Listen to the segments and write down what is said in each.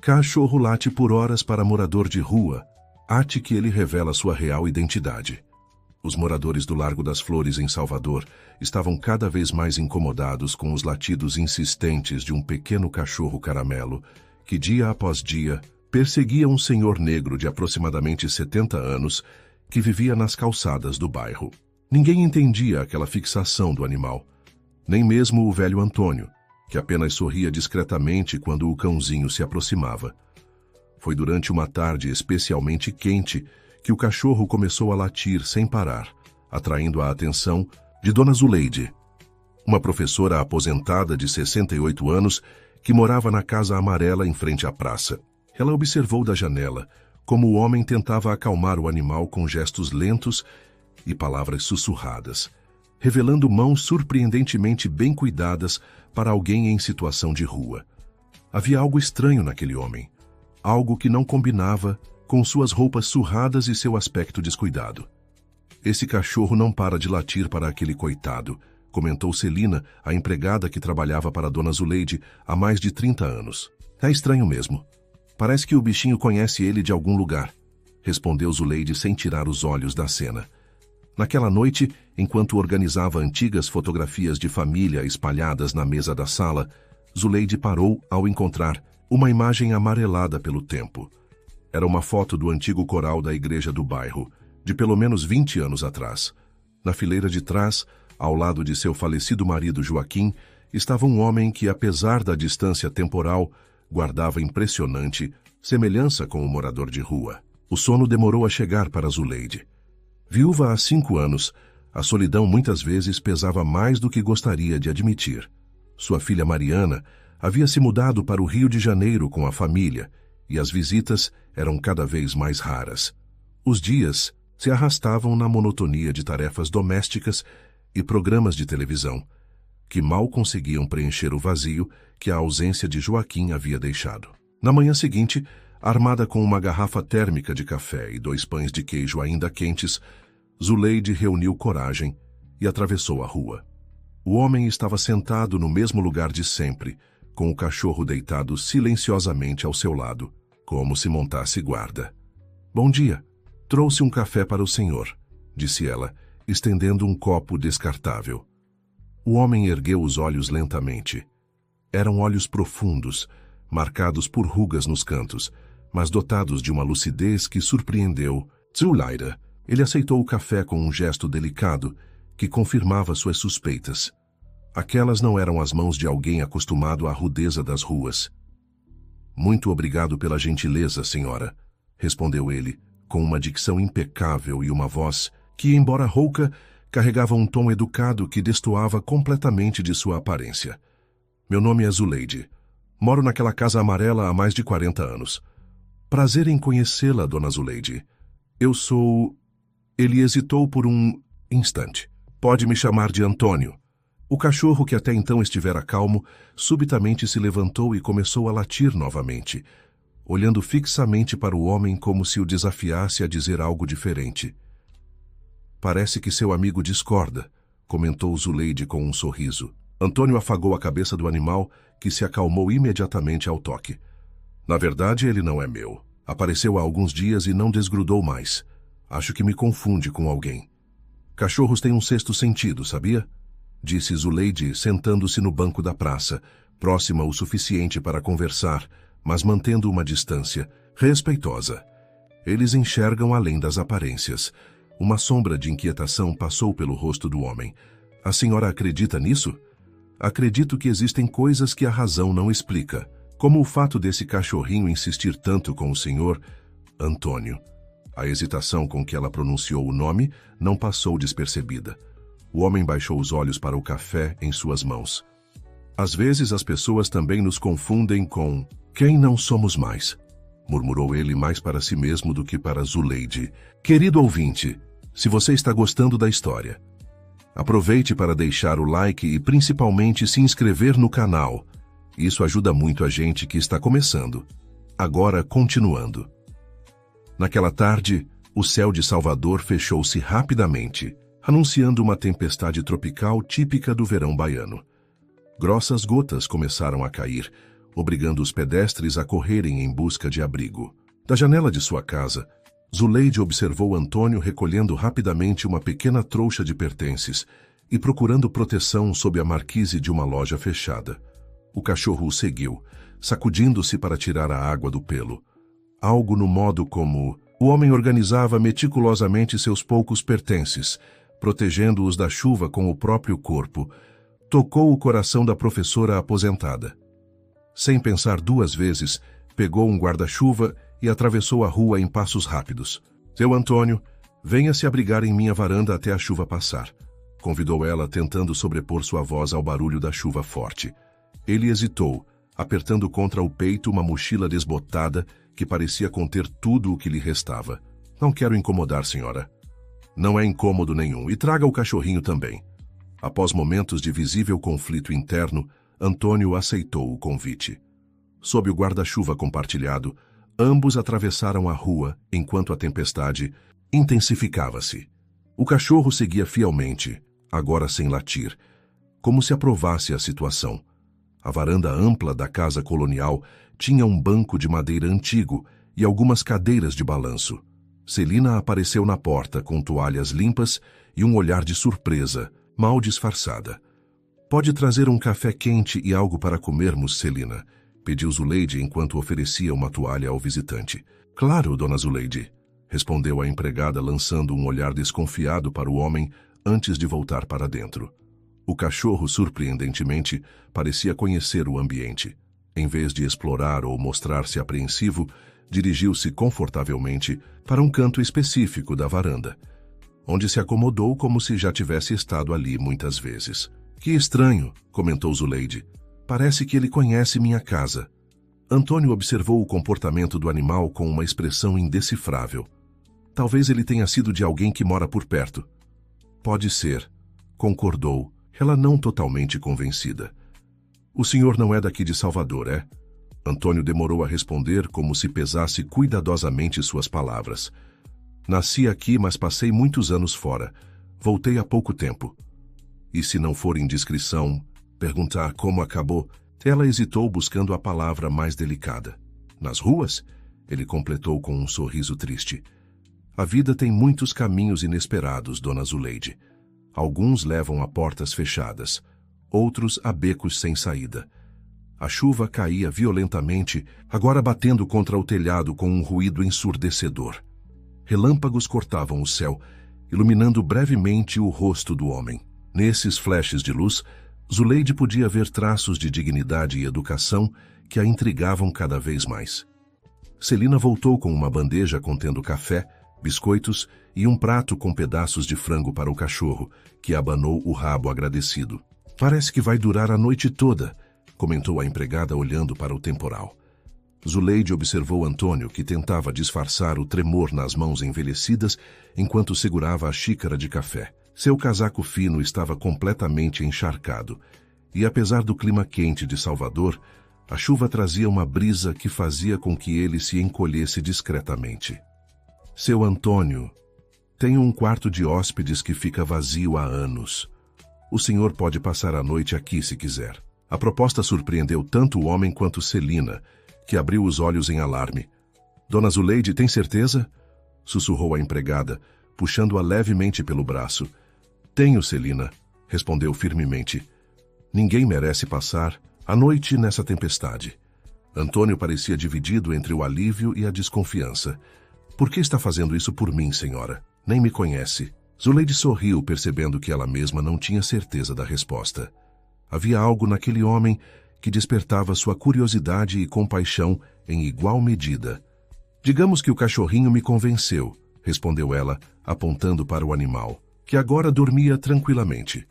Cachorro late por horas para morador de rua. Ate que ele revela sua real identidade. Os moradores do Largo das Flores, em Salvador, estavam cada vez mais incomodados com os latidos insistentes de um pequeno cachorro caramelo que, dia após dia, perseguia um senhor negro de aproximadamente 70 anos que vivia nas calçadas do bairro. Ninguém entendia aquela fixação do animal, nem mesmo o velho Antônio, que apenas sorria discretamente quando o cãozinho se aproximava. Foi durante uma tarde especialmente quente que o cachorro começou a latir sem parar, atraindo a atenção de Dona Zuleide, uma professora aposentada de 68 anos que morava na Casa Amarela em frente à praça. Ela observou da janela como o homem tentava acalmar o animal com gestos lentos e palavras sussurradas, revelando mãos surpreendentemente bem cuidadas para alguém em situação de rua. Havia algo estranho naquele homem, algo que não combinava com suas roupas surradas e seu aspecto descuidado. Esse cachorro não para de latir para aquele coitado, comentou Celina, a empregada que trabalhava para Dona Zuleide há mais de 30 anos. É estranho mesmo. Parece que o bichinho conhece ele de algum lugar, respondeu Zuleide sem tirar os olhos da cena. Naquela noite, enquanto organizava antigas fotografias de família espalhadas na mesa da sala, Zuleide parou ao encontrar uma imagem amarelada pelo tempo. Era uma foto do antigo coral da igreja do bairro, de pelo menos 20 anos atrás. Na fileira de trás, ao lado de seu falecido marido Joaquim, estava um homem que, apesar da distância temporal, guardava impressionante semelhança com o morador de rua. O sono demorou a chegar para Zuleide. Viúva há 5 anos, a solidão muitas vezes pesava mais do que gostaria de admitir. Sua filha Mariana havia se mudado para o Rio de Janeiro com a família, e as visitas eram cada vez mais raras. Os dias se arrastavam na monotonia de tarefas domésticas e programas de televisão, que mal conseguiam preencher o vazio que a ausência de Joaquim havia deixado. Na manhã seguinte, armada com uma garrafa térmica de café e 2 pães de queijo ainda quentes, Zuleide reuniu coragem e atravessou a rua. O homem estava sentado no mesmo lugar de sempre, com o cachorro deitado silenciosamente ao seu lado, como se montasse guarda. "Bom dia. Trouxe um café para o senhor", disse ela, estendendo um copo descartável. O homem ergueu os olhos lentamente. Eram olhos profundos, marcados por rugas nos cantos, mas dotados de uma lucidez que surpreendeu Zuleide. Ele aceitou o café com um gesto delicado que confirmava suas suspeitas. Aquelas não eram as mãos de alguém acostumado à rudeza das ruas. "Muito obrigado pela gentileza, senhora", respondeu ele, com uma dicção impecável e uma voz que, embora rouca, carregava um tom educado que destoava completamente de sua aparência. "Meu nome é Zuleide. Moro naquela Casa Amarela há mais de 40 anos. Prazer em conhecê-la, Dona Zuleide. Eu sou..." Ele hesitou por um instante. "Pode me chamar de Antônio." O cachorro, que até então estivera calmo, subitamente se levantou e começou a latir novamente, olhando fixamente para o homem como se o desafiasse a dizer algo diferente. "Parece que seu amigo discorda", comentou Zuleide com um sorriso. Antônio afagou a cabeça do animal, que se acalmou imediatamente ao toque. "Na verdade, ele não é meu. Apareceu há alguns dias e não desgrudou mais. Acho que me confunde com alguém. Cachorros têm um sexto sentido, sabia?", disse Zuleide, sentando-se no banco da praça, próxima o suficiente para conversar, mas mantendo uma distância respeitosa. "Eles enxergam além das aparências." Uma sombra de inquietação passou pelo rosto do homem. "A senhora acredita nisso?" "Acredito que existem coisas que a razão não explica, como o fato desse cachorrinho insistir tanto com o senhor Antônio." A hesitação com que ela pronunciou o nome não passou despercebida. O homem baixou os olhos para o café em suas mãos. "Às vezes as pessoas também nos confundem com quem não somos mais", murmurou ele mais para si mesmo do que para Zuleide. "Querido ouvinte, se você está gostando da história, aproveite para deixar o like e principalmente se inscrever no canal. Isso ajuda muito a gente que está começando. Agora, continuando. Naquela tarde, o céu de Salvador fechou-se rapidamente, anunciando uma tempestade tropical típica do verão baiano. Grossas gotas começaram a cair, obrigando os pedestres a correrem em busca de abrigo. Da janela de sua casa, Zuleide observou Antônio recolhendo rapidamente uma pequena trouxa de pertences e procurando proteção sob a marquise de uma loja fechada. O cachorro o seguiu, sacudindo-se para tirar a água do pelo. Algo no modo como o homem organizava meticulosamente seus poucos pertences, protegendo-os da chuva com o próprio corpo, tocou o coração da professora aposentada. Sem pensar duas vezes, pegou um guarda-chuva e atravessou a rua em passos rápidos. Seu Antônio, venha se abrigar em minha varanda até a chuva passar, convidou ela, tentando sobrepor sua voz ao barulho da chuva forte. Ele hesitou, apertando contra o peito uma mochila desbotada que parecia conter tudo o que lhe restava. Não quero incomodar, senhora. Não é incômodo nenhum, e traga o cachorrinho também. Após momentos de visível conflito interno, Antônio aceitou o convite. Sob o guarda-chuva compartilhado, ambos atravessaram a rua enquanto a tempestade intensificava-se. O cachorro seguia fielmente, agora sem latir, como se aprovasse a situação. A varanda ampla da casa colonial tinha um banco de madeira antigo e algumas cadeiras de balanço. Celina apareceu na porta com toalhas limpas e um olhar de surpresa, mal disfarçada. Pode trazer um café quente e algo para comermos, Celina, pediu Zuleide enquanto oferecia uma toalha ao visitante. Claro, dona Zuleide, respondeu a empregada lançando um olhar desconfiado para o homem antes de voltar para dentro. O cachorro, surpreendentemente, parecia conhecer o ambiente. Em vez de explorar ou mostrar-se apreensivo, dirigiu-se confortavelmente para um canto específico da varanda, onde se acomodou como se já tivesse estado ali muitas vezes. Que estranho, comentou Zuleide. Parece que ele conhece minha casa. Antônio observou o comportamento do animal com uma expressão indecifrável. Talvez ele tenha sido de alguém que mora por perto. Pode ser, concordou, ela não totalmente convencida. O senhor não é daqui de Salvador, é? Antônio demorou a responder como se pesasse cuidadosamente suas palavras. Nasci aqui, mas passei muitos anos fora. Voltei há pouco tempo. E se não for indiscrição, perguntar como acabou, ela hesitou buscando a palavra mais delicada. Nas ruas? Ele completou com um sorriso triste. A vida tem muitos caminhos inesperados, dona Zuleide. Alguns levam a portas fechadas, outros a becos sem saída. A chuva caía violentamente, agora batendo contra o telhado com um ruído ensurdecedor. Relâmpagos cortavam o céu, iluminando brevemente o rosto do homem. Nesses flashes de luz, Zuleide podia ver traços de dignidade e educação que a intrigavam cada vez mais. Celina voltou com uma bandeja contendo café, biscoitos e um prato com pedaços de frango para o cachorro, que abanou o rabo agradecido. Parece que vai durar a noite toda, comentou a empregada olhando para o temporal. Zuleide observou Antônio, que tentava disfarçar o tremor nas mãos envelhecidas enquanto segurava a xícara de café. Seu casaco fino estava completamente encharcado, e apesar do clima quente de Salvador, a chuva trazia uma brisa que fazia com que ele se encolhesse discretamente. Seu Antônio, tenho um quarto de hóspedes que fica vazio há anos. O senhor pode passar a noite aqui se quiser. A proposta surpreendeu tanto o homem quanto Celina, que abriu os olhos em alarme. Dona Zuleide, tem certeza? Sussurrou a empregada, puxando-a levemente pelo braço. Tenho, Celina, respondeu firmemente. Ninguém merece passar a noite nessa tempestade. Antônio parecia dividido entre o alívio e a desconfiança. Por que está fazendo isso por mim, senhora? Nem me conhece. Zuleide sorriu, percebendo que ela mesma não tinha certeza da resposta. Havia algo naquele homem que despertava sua curiosidade e compaixão em igual medida. Digamos que o cachorrinho me convenceu, respondeu ela, apontando para o animal, que agora dormia tranquilamente,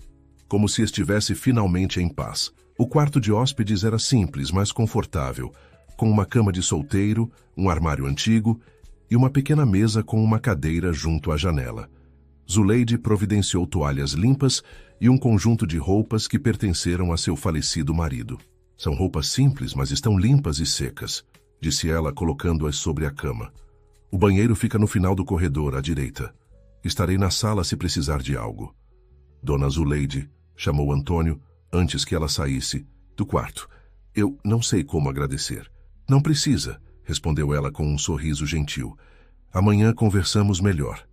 como se estivesse finalmente em paz. O quarto de hóspedes era simples, mas confortável, com uma cama de solteiro, um armário antigo e uma pequena mesa com uma cadeira junto à janela. Zuleide providenciou toalhas limpas e um conjunto de roupas que pertenceram a seu falecido marido. São roupas simples, mas estão limpas e secas, disse ela, colocando-as sobre a cama. O banheiro fica no final do corredor, à direita. Estarei na sala se precisar de algo. Dona Zuleide, chamou Antônio, antes que ela saísse, do quarto. Eu não sei como agradecer. Não precisa, respondeu ela com um sorriso gentil. Amanhã conversamos melhor.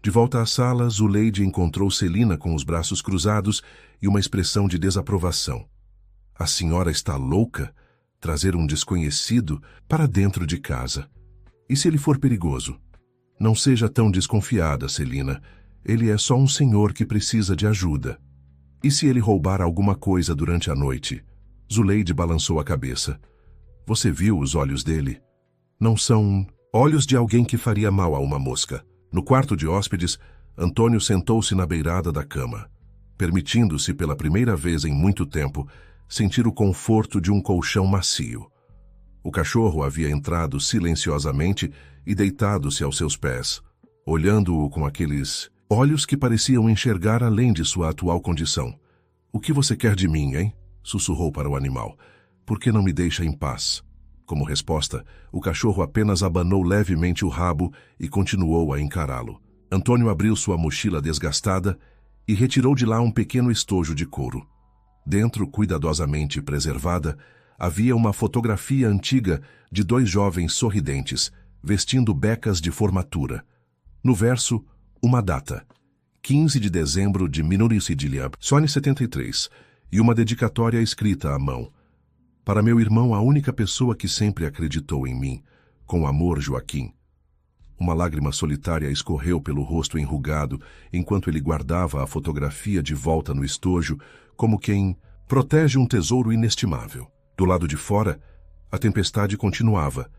De volta à sala, Zuleide encontrou Celina com os braços cruzados e uma expressão de desaprovação. A senhora está louca? Trazer um desconhecido para dentro de casa. E se ele for perigoso? Não seja tão desconfiada, Celina. Ele é só um senhor que precisa de ajuda. E se ele roubar alguma coisa durante a noite? Zuleide balançou a cabeça. Você viu os olhos dele? Não são olhos de alguém que faria mal a uma mosca. No quarto de hóspedes, Antônio sentou-se na beirada da cama, permitindo-se pela primeira vez em muito tempo sentir o conforto de um colchão macio. O cachorro havia entrado silenciosamente e deitado-se aos seus pés, olhando-o com aqueles olhos que pareciam enxergar além de sua atual condição. O que você quer de mim, hein? Sussurrou para o animal. Por que não me deixa em paz? Como resposta, o cachorro apenas abanou levemente o rabo e continuou a encará-lo. Antônio abriu sua mochila desgastada e retirou de lá um pequeno estojo de couro. Dentro, cuidadosamente preservada, havia uma fotografia antiga de 2 jovens sorridentes, vestindo becas de formatura. No verso, uma data, 15 de dezembro de 1973, e uma dedicatória escrita à mão. Para meu irmão, a única pessoa que sempre acreditou em mim, com amor, Joaquim. Uma lágrima solitária escorreu pelo rosto enrugado, enquanto ele guardava a fotografia de volta no estojo, como quem protege um tesouro inestimável. Do lado de fora, a tempestade continuava,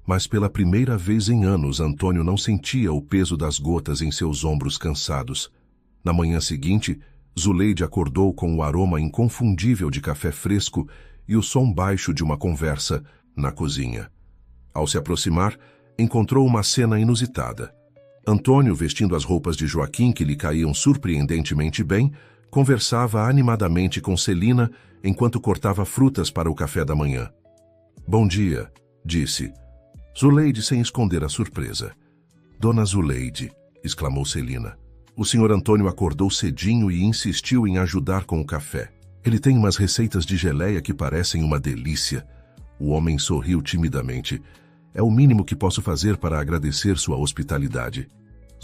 mas pela primeira vez em anos, Antônio não sentia o peso das gotas em seus ombros cansados. Na manhã seguinte, Zuleide acordou com o aroma inconfundível de café fresco e o som baixo de uma conversa na cozinha. Ao se aproximar, encontrou uma cena inusitada. Antônio, vestindo as roupas de Joaquim que lhe caíam surpreendentemente bem, conversava animadamente com Celina enquanto cortava frutas para o café da manhã. Bom dia, disse. Zuleide sem esconder a surpresa. Dona Zuleide, exclamou Celina. O senhor Antônio acordou cedinho e insistiu em ajudar com o café. Ele tem umas receitas de geleia que parecem uma delícia. O homem sorriu timidamente. É o mínimo que posso fazer para agradecer sua hospitalidade.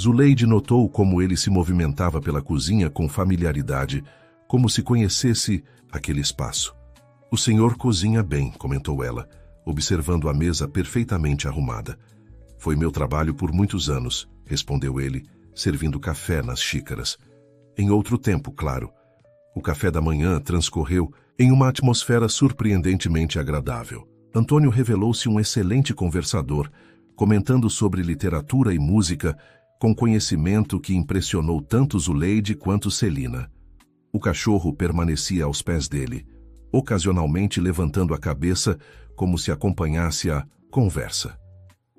Zuleide notou como ele se movimentava pela cozinha com familiaridade, como se conhecesse aquele espaço. O senhor cozinha bem, comentou ela, observando a mesa perfeitamente arrumada. Foi meu trabalho por muitos anos, respondeu ele, servindo café nas xícaras. Em outro tempo, claro. O café da manhã transcorreu em uma atmosfera surpreendentemente agradável. Antônio revelou-se um excelente conversador, comentando sobre literatura e música, com conhecimento que impressionou tanto Zuleide quanto Celina. O cachorro permanecia aos pés dele, ocasionalmente levantando a cabeça como se acompanhasse a conversa.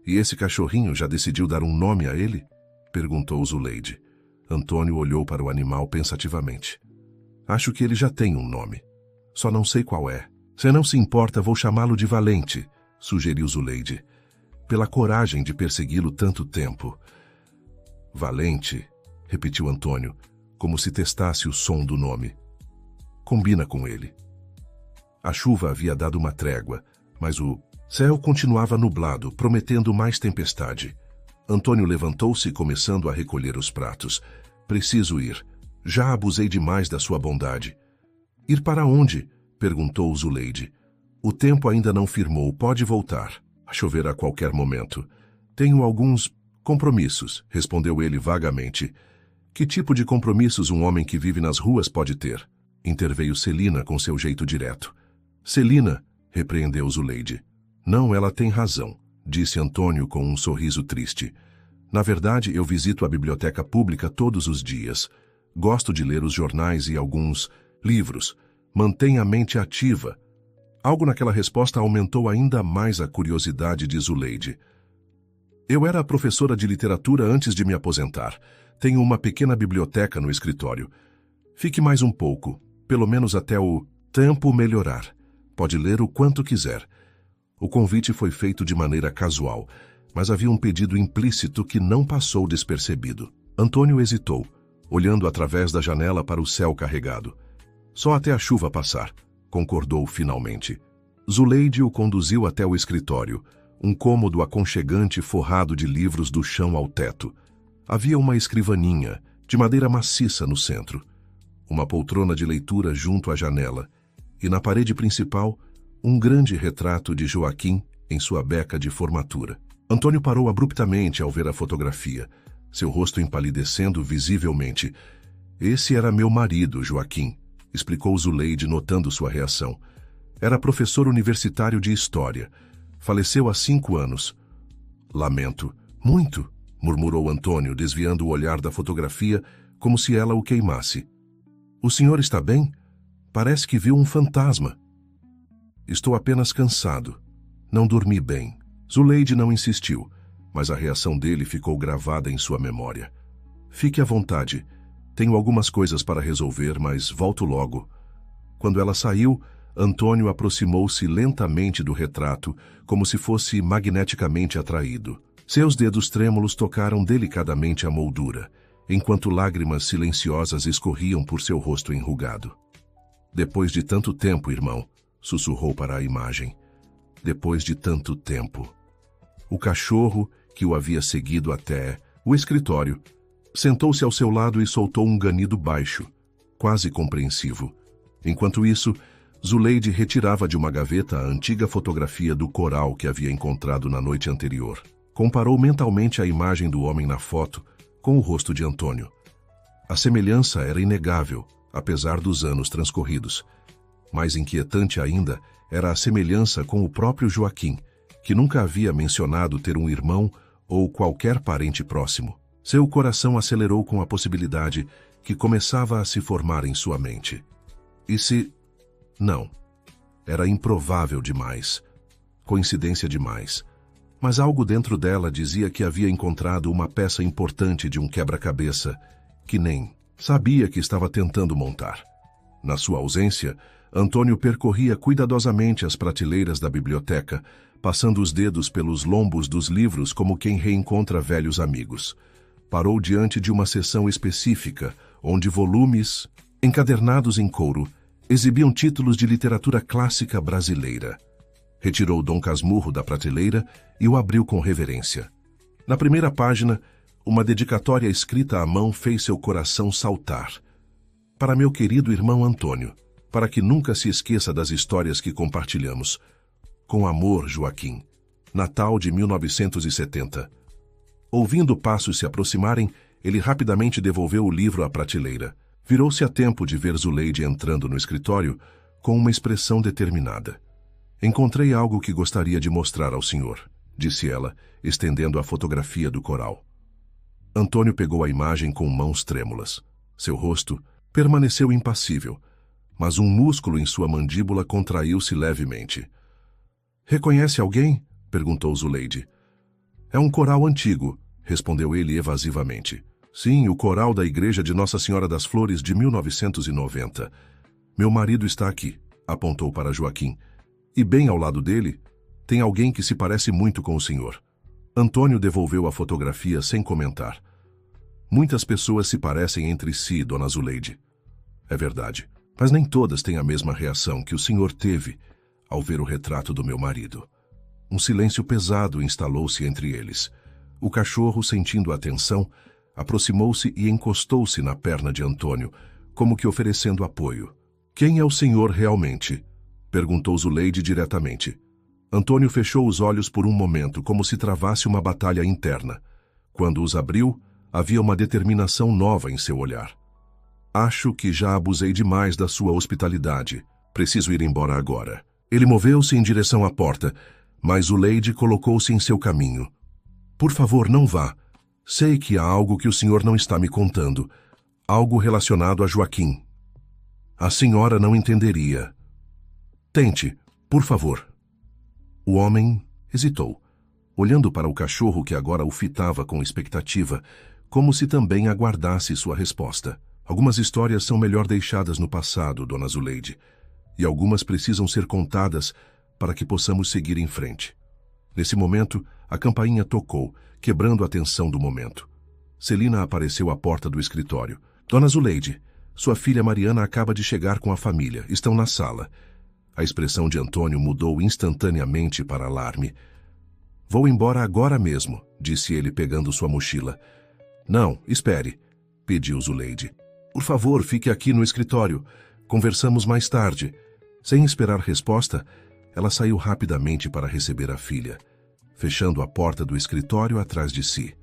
E esse cachorrinho já decidiu dar um nome a ele? Perguntou Zuleide. Antônio olhou para o animal pensativamente. Acho que ele já tem um nome. Só não sei qual é. Se não se importa, vou chamá-lo de Valente, sugeriu Zuleide. Pela coragem de persegui-lo tanto tempo. Valente, repetiu Antônio, como se testasse o som do nome. Combina com ele. A chuva havia dado uma trégua, mas o céu continuava nublado, prometendo mais tempestade. Antônio levantou-se, começando a recolher os pratos. Preciso ir. Já abusei demais da sua bondade. Ir para onde? Perguntou Zuleide. O tempo ainda não firmou, pode voltar. A chover a qualquer momento. Tenho alguns compromissos, respondeu ele vagamente. Que tipo de compromissos um homem que vive nas ruas pode ter? Interveio Celina com seu jeito direto. Celina, repreendeu Zuleide. Não, ela tem razão, disse Antônio com um sorriso triste. Na verdade, eu visito a biblioteca pública todos os dias. Gosto de ler os jornais e alguns livros. Mantenha a mente ativa. Algo naquela resposta aumentou ainda mais a curiosidade de Zuleide. Eu era professora de literatura antes de me aposentar. Tenho uma pequena biblioteca no escritório. Fique mais um pouco, pelo menos até o tempo melhorar. Pode ler o quanto quiser. O convite foi feito de maneira casual, mas havia um pedido implícito que não passou despercebido. Antônio hesitou, olhando através da janela para o céu carregado. Só até a chuva passar, concordou finalmente. Zuleide o conduziu até o escritório, um cômodo aconchegante forrado de livros do chão ao teto. Havia uma escrivaninha, de madeira maciça no centro, uma poltrona de leitura junto à janela, e na parede principal, um grande retrato de Joaquim em sua beca de formatura. Antônio parou abruptamente ao ver a fotografia, seu rosto empalidecendo visivelmente. Esse era meu marido, Joaquim, explicou Zuleide, notando sua reação. Era professor universitário de História. Faleceu há 5 anos. Lamento. Muito, murmurou Antônio, desviando o olhar da fotografia como se ela o queimasse. O senhor está bem? Parece que viu um fantasma. Estou apenas cansado. Não dormi bem. Zuleide não insistiu, mas a reação dele ficou gravada em sua memória. Fique à vontade. Tenho algumas coisas para resolver, mas volto logo. Quando ela saiu, Antônio aproximou-se lentamente do retrato, como se fosse magneticamente atraído. Seus dedos trêmulos tocaram delicadamente a moldura, enquanto lágrimas silenciosas escorriam por seu rosto enrugado. Depois de tanto tempo, irmão, sussurrou para a imagem. Depois de tanto tempo. O cachorro, que o havia seguido até o escritório, sentou-se ao seu lado e soltou um ganido baixo, quase compreensivo. Enquanto isso, Zuleide retirava de uma gaveta a antiga fotografia do coral que havia encontrado na noite anterior. Comparou mentalmente a imagem do homem na foto com o rosto de Antônio. A semelhança era inegável, apesar dos anos transcorridos. Mais inquietante ainda era a semelhança com o próprio Joaquim, que nunca havia mencionado ter um irmão ou qualquer parente próximo. Seu coração acelerou com a possibilidade que começava a se formar em sua mente. E se... Não. Era improvável demais. Coincidência demais. Mas algo dentro dela dizia que havia encontrado uma peça importante de um quebra-cabeça que nem sabia que estava tentando montar. Na sua ausência, Antônio percorria cuidadosamente as prateleiras da biblioteca, passando os dedos pelos lombos dos livros como quem reencontra velhos amigos. Parou diante de uma seção específica, onde volumes, encadernados em couro, exibiam títulos de literatura clássica brasileira. Retirou Dom Casmurro da prateleira e o abriu com reverência. Na primeira página, uma dedicatória escrita à mão fez seu coração saltar. Para meu querido irmão Antônio, para que nunca se esqueça das histórias que compartilhamos. Com amor, Joaquim. Natal de 1970. Ouvindo passos se aproximarem, ele rapidamente devolveu o livro à prateleira. Virou-se a tempo de ver Zuleide entrando no escritório com uma expressão determinada. Encontrei algo que gostaria de mostrar ao senhor, disse ela, estendendo a fotografia do coral. Antônio pegou a imagem com mãos trêmulas. Seu rosto permaneceu impassível, mas um músculo em sua mandíbula contraiu-se levemente. Reconhece alguém? Perguntou Zuleide. É um coral antigo, respondeu ele evasivamente. Sim, o coral da Igreja de Nossa Senhora das Flores de 1990. Meu marido está aqui, apontou para Joaquim. E bem ao lado dele, tem alguém que se parece muito com o senhor. Antônio devolveu a fotografia sem comentar. Muitas pessoas se parecem entre si, dona Zuleide. É verdade, mas nem todas têm a mesma reação que o senhor teve ao ver o retrato do meu marido. Um silêncio pesado instalou-se entre eles. O cachorro, sentindo a tensão, aproximou-se e encostou-se na perna de Antônio, como que oferecendo apoio. Quem é o senhor realmente? Perguntou Zuleide diretamente. Antônio fechou os olhos por um momento, como se travasse uma batalha interna. Quando os abriu, havia uma determinação nova em seu olhar. Acho que já abusei demais da sua hospitalidade. Preciso ir embora agora. Ele moveu-se em direção à porta, mas Zuleide colocou-se em seu caminho. Por favor, não vá. Sei que há algo que o senhor não está me contando. Algo relacionado a Joaquim. A senhora não entenderia. Tente, por favor. O homem hesitou, olhando para o cachorro que agora o fitava com expectativa, como se também aguardasse sua resposta. Algumas histórias são melhor deixadas no passado, dona Zuleide, e algumas precisam ser contadas para que possamos seguir em frente. Nesse momento, a campainha tocou, quebrando a tensão do momento. Celina apareceu à porta do escritório. Dona Zuleide, sua filha Mariana acaba de chegar com a família. Estão na sala. A expressão de Antônio mudou instantaneamente para alarme. Vou embora agora mesmo, disse ele pegando sua mochila. Não, espere, pediu Zuleide. Por favor, fique aqui no escritório. Conversamos mais tarde. Sem esperar resposta, ela saiu rapidamente para receber a filha, fechando a porta do escritório atrás de si.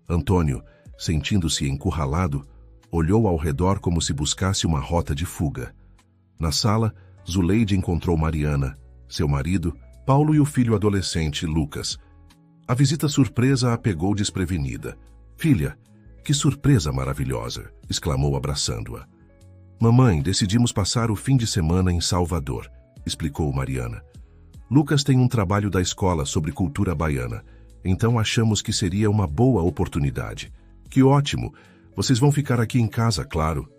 Antônio, sentindo-se encurralado, olhou ao redor como se buscasse uma rota de fuga. Na sala, Zuleide encontrou Mariana, seu marido, Paulo e o filho adolescente, Lucas. A visita surpresa a pegou desprevenida. Filha, que surpresa maravilhosa! Exclamou abraçando-a. Mamãe, decidimos passar o fim de semana em Salvador, explicou Mariana. Lucas tem um trabalho da escola sobre cultura baiana, então achamos que seria uma boa oportunidade. Que ótimo! Vocês vão ficar aqui em casa, claro.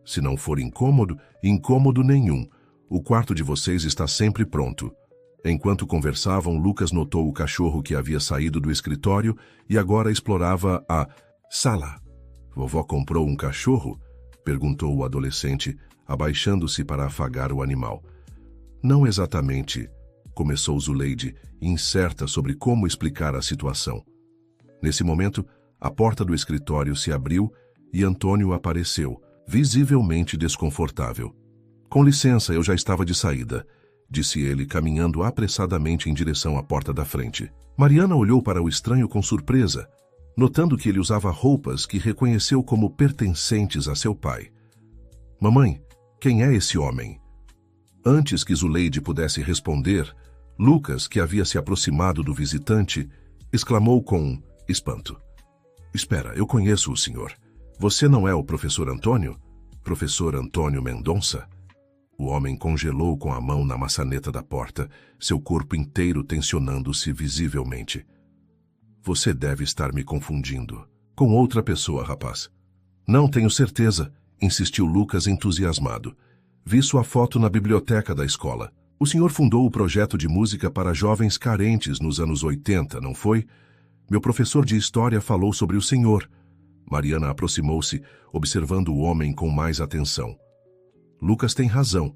Se não for incômodo, incômodo nenhum. O quarto de vocês está sempre pronto. Enquanto conversavam, Lucas notou o cachorro que havia saído do escritório e agora explorava a sala. Vovó comprou um cachorro? Perguntou o adolescente, abaixando-se para afagar o animal. Não exatamente, começou Zuleide, incerta sobre como explicar a situação. Nesse momento, a porta do escritório se abriu e Antônio apareceu, visivelmente desconfortável. Com licença, eu já estava de saída, disse ele, caminhando apressadamente em direção à porta da frente. Mariana olhou para o estranho com surpresa, notando que ele usava roupas que reconheceu como pertencentes a seu pai. Mamãe, quem é esse homem? Antes que Zuleide pudesse responder, Lucas, que havia se aproximado do visitante, exclamou com espanto. Espera, eu conheço o senhor. Você não é o professor Antônio? Professor Antônio Mendonça? O homem congelou com a mão na maçaneta da porta, seu corpo inteiro tensionando-se visivelmente. Você deve estar me confundindo. Com outra pessoa, rapaz. Não tenho certeza, insistiu Lucas entusiasmado. Vi sua foto na biblioteca da escola. O senhor fundou o projeto de música para jovens carentes nos anos 80, não foi? Meu professor de história falou sobre o senhor. Mariana aproximou-se, observando o homem com mais atenção. Lucas tem razão.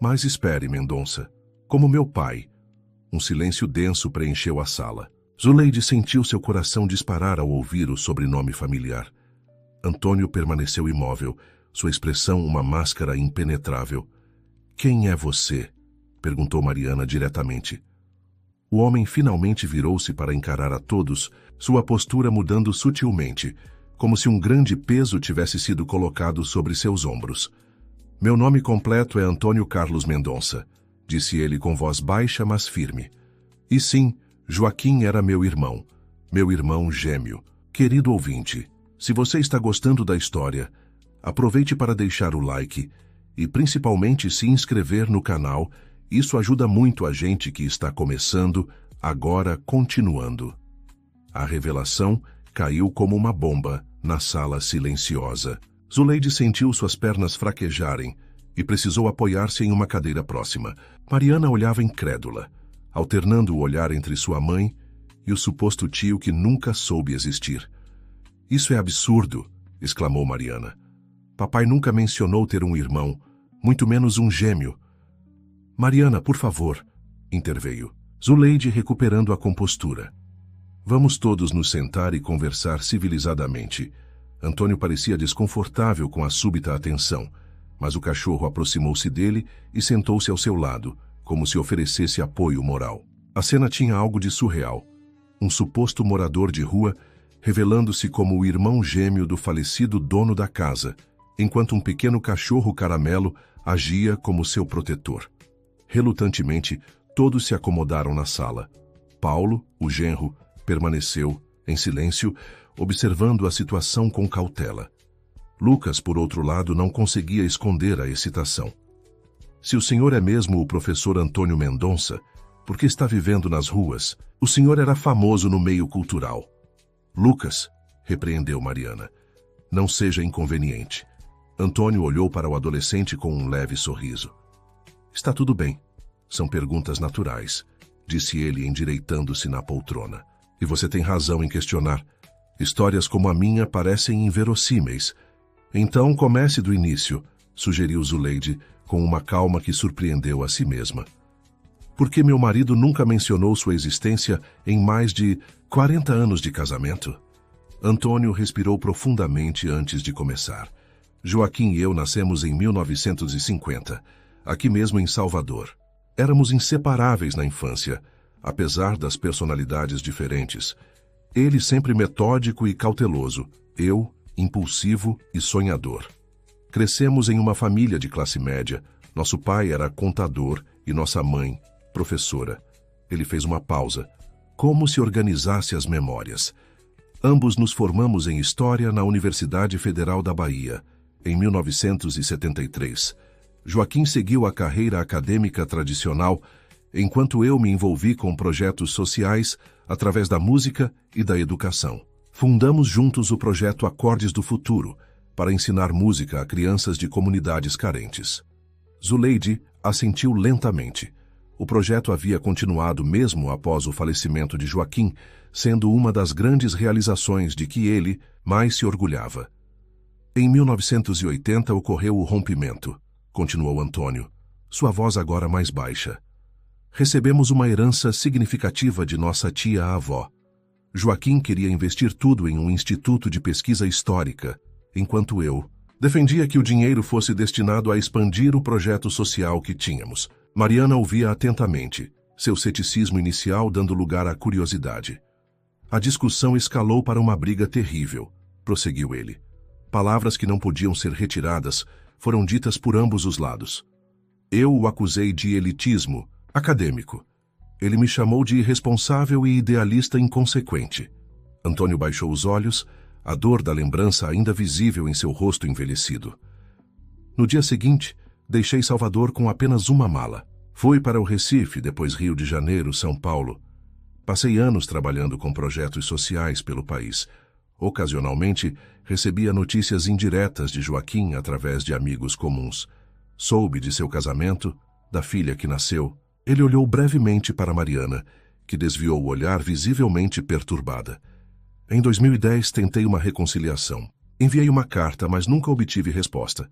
Mas espere, Mendonça. Como meu pai. Um silêncio denso preencheu a sala. Zuleide sentiu seu coração disparar ao ouvir o sobrenome familiar. Antônio permaneceu imóvel, sua expressão uma máscara impenetrável. Quem é você? Perguntou Mariana diretamente. O homem finalmente virou-se para encarar a todos, sua postura mudando sutilmente, como se um grande peso tivesse sido colocado sobre seus ombros. Meu nome completo é Antônio Carlos Mendonça, disse ele com voz baixa, mas firme. E sim, Joaquim era meu irmão gêmeo. Querido ouvinte, se você está gostando da história, aproveite para deixar o like e principalmente se inscrever no canal. Isso ajuda muito a gente que está começando, agora continuando. A revelação caiu como uma bomba na sala silenciosa. Zuleide sentiu suas pernas fraquejarem e precisou apoiar-se em uma cadeira próxima. Mariana olhava incrédula, alternando o olhar entre sua mãe e o suposto tio que nunca soube existir. Isso é absurdo, exclamou Mariana. Papai nunca mencionou ter um irmão, muito menos um gêmeo. Mariana, por favor, interveio. Zuleide recuperando a compostura. Vamos todos nos sentar e conversar civilizadamente. Antônio parecia desconfortável com a súbita atenção, mas o cachorro aproximou-se dele e sentou-se ao seu lado, como se oferecesse apoio moral. A cena tinha algo de surreal. Um suposto morador de rua revelando-se como o irmão gêmeo do falecido dono da casa, enquanto um pequeno cachorro caramelo agia como seu protetor. Relutantemente, todos se acomodaram na sala. Paulo, o genro, permaneceu, em silêncio, observando a situação com cautela. Lucas, por outro lado, não conseguia esconder a excitação. Se o senhor é mesmo o professor Antônio Mendonça, por que está vivendo nas ruas? O senhor era famoso no meio cultural. Lucas, repreendeu Mariana, não seja inconveniente. Antônio olhou para o adolescente com um leve sorriso. Está tudo bem. São perguntas naturais, disse ele endireitando-se na poltrona. E você tem razão em questionar. Histórias como a minha parecem inverossímeis. Então comece do início, sugeriu Zuleide, com uma calma que surpreendeu a si mesma. Por que meu marido nunca mencionou sua existência em mais de 40 anos de casamento? Antônio respirou profundamente antes de começar. Joaquim e eu nascemos em 1950, aqui mesmo em Salvador. Éramos inseparáveis na infância, apesar das personalidades diferentes. Ele sempre metódico e cauteloso, eu, impulsivo e sonhador. Crescemos em uma família de classe média. Nosso pai era contador e nossa mãe, professora. Ele fez uma pausa, como se organizasse as memórias. Ambos nos formamos em História na Universidade Federal da Bahia, em 1973. Joaquim seguiu a carreira acadêmica tradicional, enquanto eu me envolvi com projetos sociais através da música e da educação. Fundamos juntos o projeto Acordes do Futuro, para ensinar música a crianças de comunidades carentes. Zuleide assentiu lentamente. O projeto havia continuado mesmo após o falecimento de Joaquim, sendo uma das grandes realizações de que ele mais se orgulhava. Em 1980 ocorreu o rompimento, continuou Antônio, sua voz agora mais baixa. Recebemos uma herança significativa de nossa tia-avó. Joaquim queria investir tudo em um instituto de pesquisa histórica, enquanto eu defendia que o dinheiro fosse destinado a expandir o projeto social que tínhamos. Mariana ouvia atentamente, seu ceticismo inicial dando lugar à curiosidade. A discussão escalou para uma briga terrível, prosseguiu ele. Palavras que não podiam ser retiradas foram ditas por ambos os lados. Eu o acusei de elitismo acadêmico. Ele me chamou de irresponsável e idealista inconsequente. Antônio baixou os olhos, a dor da lembrança ainda visível em seu rosto envelhecido. No dia seguinte, deixei Salvador com apenas uma mala. Fui para o Recife, depois Rio de Janeiro, São Paulo. Passei anos trabalhando com projetos sociais pelo país. Ocasionalmente, recebia notícias indiretas de Joaquim através de amigos comuns. Soube de seu casamento, da filha que nasceu. Ele olhou brevemente para Mariana, que desviou o olhar visivelmente perturbada. Em 2010, tentei uma reconciliação. Enviei uma carta, mas nunca obtive resposta.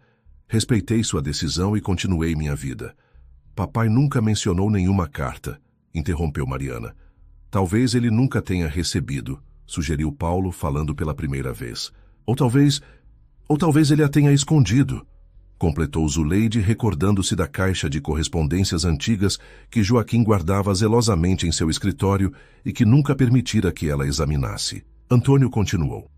Respeitei sua decisão e continuei minha vida. Papai nunca mencionou nenhuma carta, interrompeu Mariana. Talvez ele nunca tenha recebido, sugeriu Paulo, falando pela primeira vez. Ou talvez ele a tenha escondido, completou Zuleide, recordando-se da caixa de correspondências antigas que Joaquim guardava zelosamente em seu escritório e que nunca permitira que ela examinasse. Antônio continuou.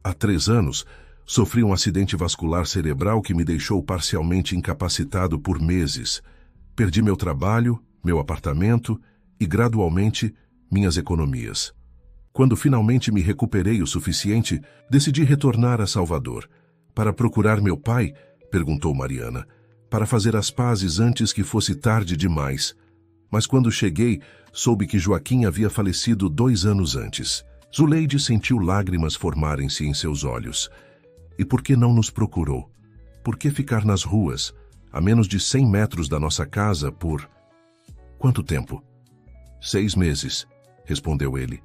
Há 3 anos, sofri um acidente vascular cerebral que me deixou parcialmente incapacitado por meses. Perdi meu trabalho, meu apartamento e, gradualmente, minhas economias. Quando finalmente me recuperei o suficiente, decidi retornar a Salvador. Para procurar meu pai, perguntou Mariana, para fazer as pazes antes que fosse tarde demais. Mas quando cheguei, soube que Joaquim havia falecido 2 anos antes. Zuleide sentiu lágrimas formarem-se em seus olhos. E por que não nos procurou? Por que ficar nas ruas, a menos de 100 metros da nossa casa, por... Quanto tempo? 6 meses, respondeu ele.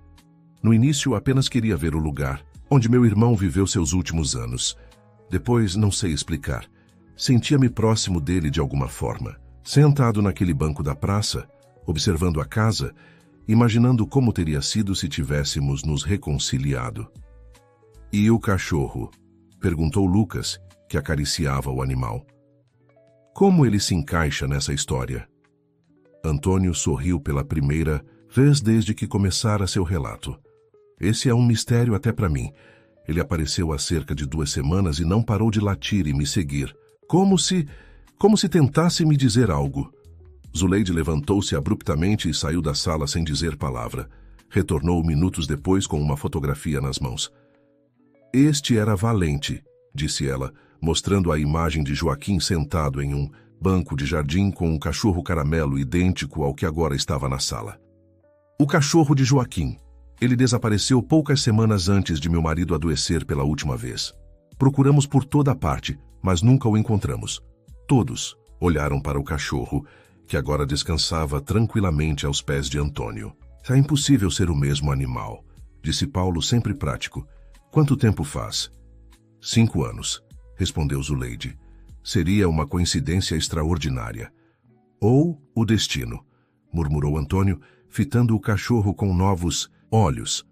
No início, apenas queria ver o lugar, onde meu irmão viveu seus últimos anos. Depois, não sei explicar. Sentia-me próximo dele de alguma forma. Sentado naquele banco da praça, observando a casa, imaginando como teria sido se tivéssemos nos reconciliado. E o cachorro? Perguntou Lucas, que acariciava o animal. Como ele se encaixa nessa história? Antônio sorriu pela primeira vez desde que começara seu relato. Esse é um mistério até para mim. Ele apareceu há cerca de 2 semanas e não parou de latir e me seguir. Como se tentasse me dizer algo. Zuleide levantou-se abruptamente e saiu da sala sem dizer palavra. Retornou minutos depois com uma fotografia nas mãos. Este era Valente, disse ela, mostrando a imagem de Joaquim sentado em um banco de jardim com um cachorro caramelo idêntico ao que agora estava na sala. O cachorro de Joaquim. Ele desapareceu poucas semanas antes de meu marido adoecer pela última vez. Procuramos por toda parte, mas nunca o encontramos. Todos olharam para o cachorro, que agora descansava tranquilamente aos pés de Antônio. É impossível ser o mesmo animal, disse Paulo, sempre prático. Quanto tempo faz? 5 anos, respondeu Zuleide. Seria uma coincidência extraordinária. Ou o destino, murmurou Antônio, fitando o cachorro com novos olhos.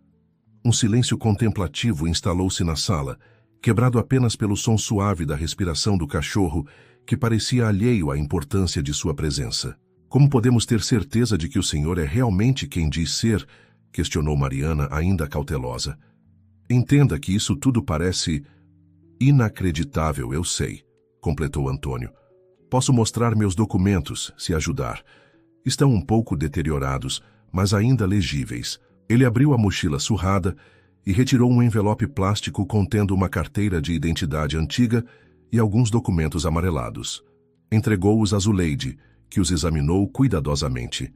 Um silêncio contemplativo instalou-se na sala, quebrado apenas pelo som suave da respiração do cachorro, que parecia alheio à importância de sua presença. Como podemos ter certeza de que o senhor é realmente quem diz ser? Questionou Mariana, ainda cautelosa. Entenda que isso tudo parece inacreditável, eu sei, completou Antônio. Posso mostrar meus documentos, se ajudar. Estão um pouco deteriorados, mas ainda legíveis. Ele abriu a mochila surrada e retirou um envelope plástico contendo uma carteira de identidade antiga e alguns documentos amarelados. Entregou-os a Zuleide, que os examinou cuidadosamente.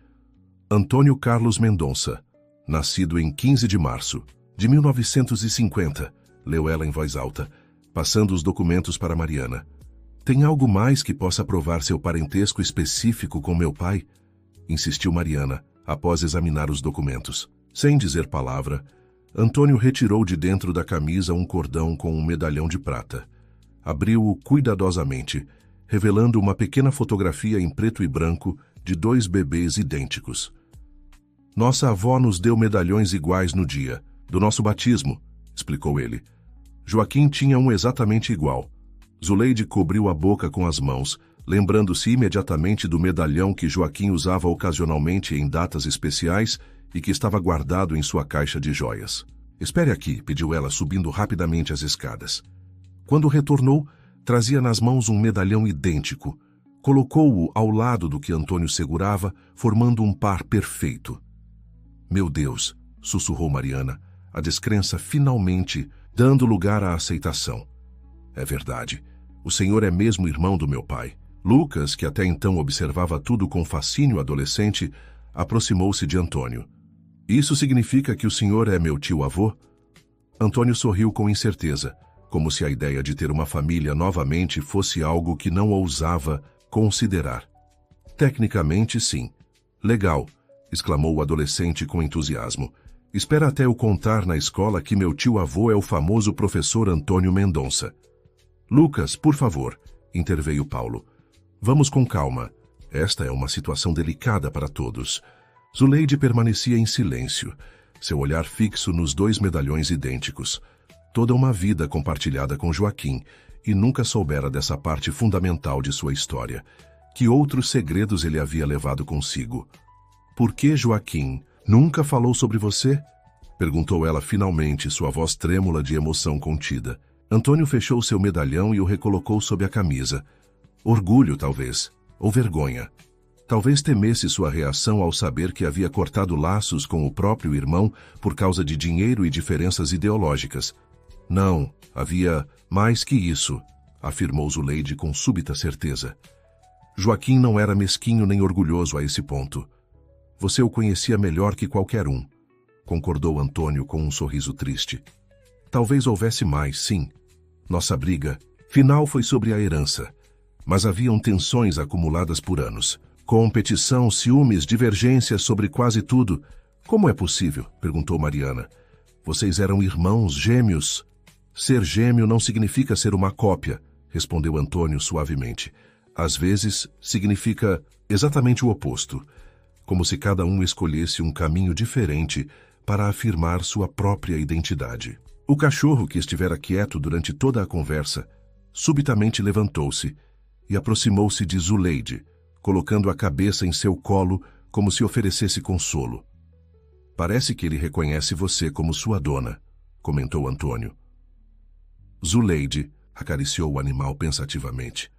Antônio Carlos Mendonça, nascido em 15 de março de 1950, leu ela em voz alta, passando os documentos para Mariana. Tem algo mais que possa provar seu parentesco específico com meu pai? Insistiu Mariana, após examinar os documentos. Sem dizer palavra, Antônio retirou de dentro da camisa um cordão com um medalhão de prata. Abriu-o cuidadosamente, revelando uma pequena fotografia em preto e branco de 2 bebês idênticos. Nossa avó nos deu medalhões iguais no dia do nosso batismo, explicou ele. Joaquim tinha um exatamente igual. Zuleide cobriu a boca com as mãos, lembrando-se imediatamente do medalhão que Joaquim usava ocasionalmente em datas especiais e que estava guardado em sua caixa de joias. Espere aqui, pediu ela, subindo rapidamente as escadas. Quando retornou, trazia nas mãos um medalhão idêntico. Colocou-o ao lado do que Antônio segurava, formando um par perfeito. Meu Deus, sussurrou Mariana, a descrença finalmente dando lugar à aceitação. É verdade. O senhor é mesmo irmão do meu pai. Lucas, que até então observava tudo com fascínio adolescente, aproximou-se de Antônio. Isso significa que o senhor é meu tio-avô? Antônio sorriu com incerteza, como se a ideia de ter uma família novamente fosse algo que não ousava considerar. Tecnicamente, sim. Legal, exclamou o adolescente com entusiasmo. Espera até eu contar na escola que meu tio-avô é o famoso professor Antônio Mendonça. Lucas, por favor, interveio Paulo. Vamos com calma. Esta é uma situação delicada para todos. Zuleide permanecia em silêncio, seu olhar fixo nos 2 medalhões idênticos. Toda uma vida compartilhada com Joaquim, e nunca soubera dessa parte fundamental de sua história. Que outros segredos ele havia levado consigo? Por que Joaquim nunca falou sobre você? Perguntou ela finalmente, sua voz trêmula de emoção contida. Antônio fechou seu medalhão e o recolocou sob a camisa. Orgulho, talvez, ou vergonha. Talvez temesse sua reação ao saber que havia cortado laços com o próprio irmão por causa de dinheiro e diferenças ideológicas. Não, havia mais que isso, afirmou Zuleide com súbita certeza. Joaquim não era mesquinho nem orgulhoso a esse ponto. Você o conhecia melhor que qualquer um, concordou Antônio com um sorriso triste. Talvez houvesse mais, sim. Nossa briga final foi sobre a herança, mas haviam tensões acumuladas por anos. Competição, ciúmes, divergências sobre quase tudo. Como é possível? Perguntou Mariana. Vocês eram irmãos gêmeos. Ser gêmeo não significa ser uma cópia, respondeu Antônio suavemente. Às vezes, significa exatamente o oposto, como se cada um escolhesse um caminho diferente para afirmar sua própria identidade. O cachorro, que estivera quieto durante toda a conversa, subitamente levantou-se e aproximou-se de Zuleide, colocando a cabeça em seu colo como se oferecesse consolo. Parece que ele reconhece você como sua dona, comentou Antônio. Zuleide acariciou o animal pensativamente.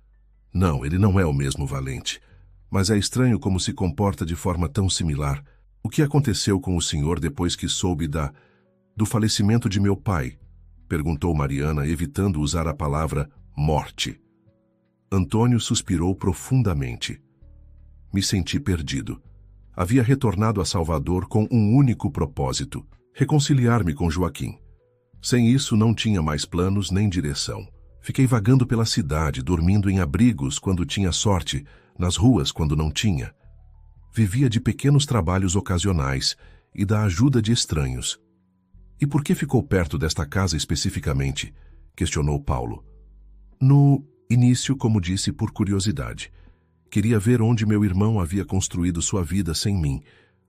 Não, ele não é o mesmo Valente, mas é estranho como se comporta de forma tão similar. O que aconteceu com o senhor depois que soube do falecimento de meu pai? Perguntou Mariana, evitando usar a palavra morte. Antônio suspirou profundamente. Me senti perdido. Havia retornado a Salvador com um único propósito: reconciliar-me com Joaquim. Sem isso, não tinha mais planos nem direção. Fiquei vagando pela cidade, dormindo em abrigos quando tinha sorte, nas ruas quando não tinha. Vivia de pequenos trabalhos ocasionais e da ajuda de estranhos. E por que ficou perto desta casa especificamente? Questionou Paulo. Início, como disse, por curiosidade. Queria ver onde meu irmão havia construído sua vida sem mim.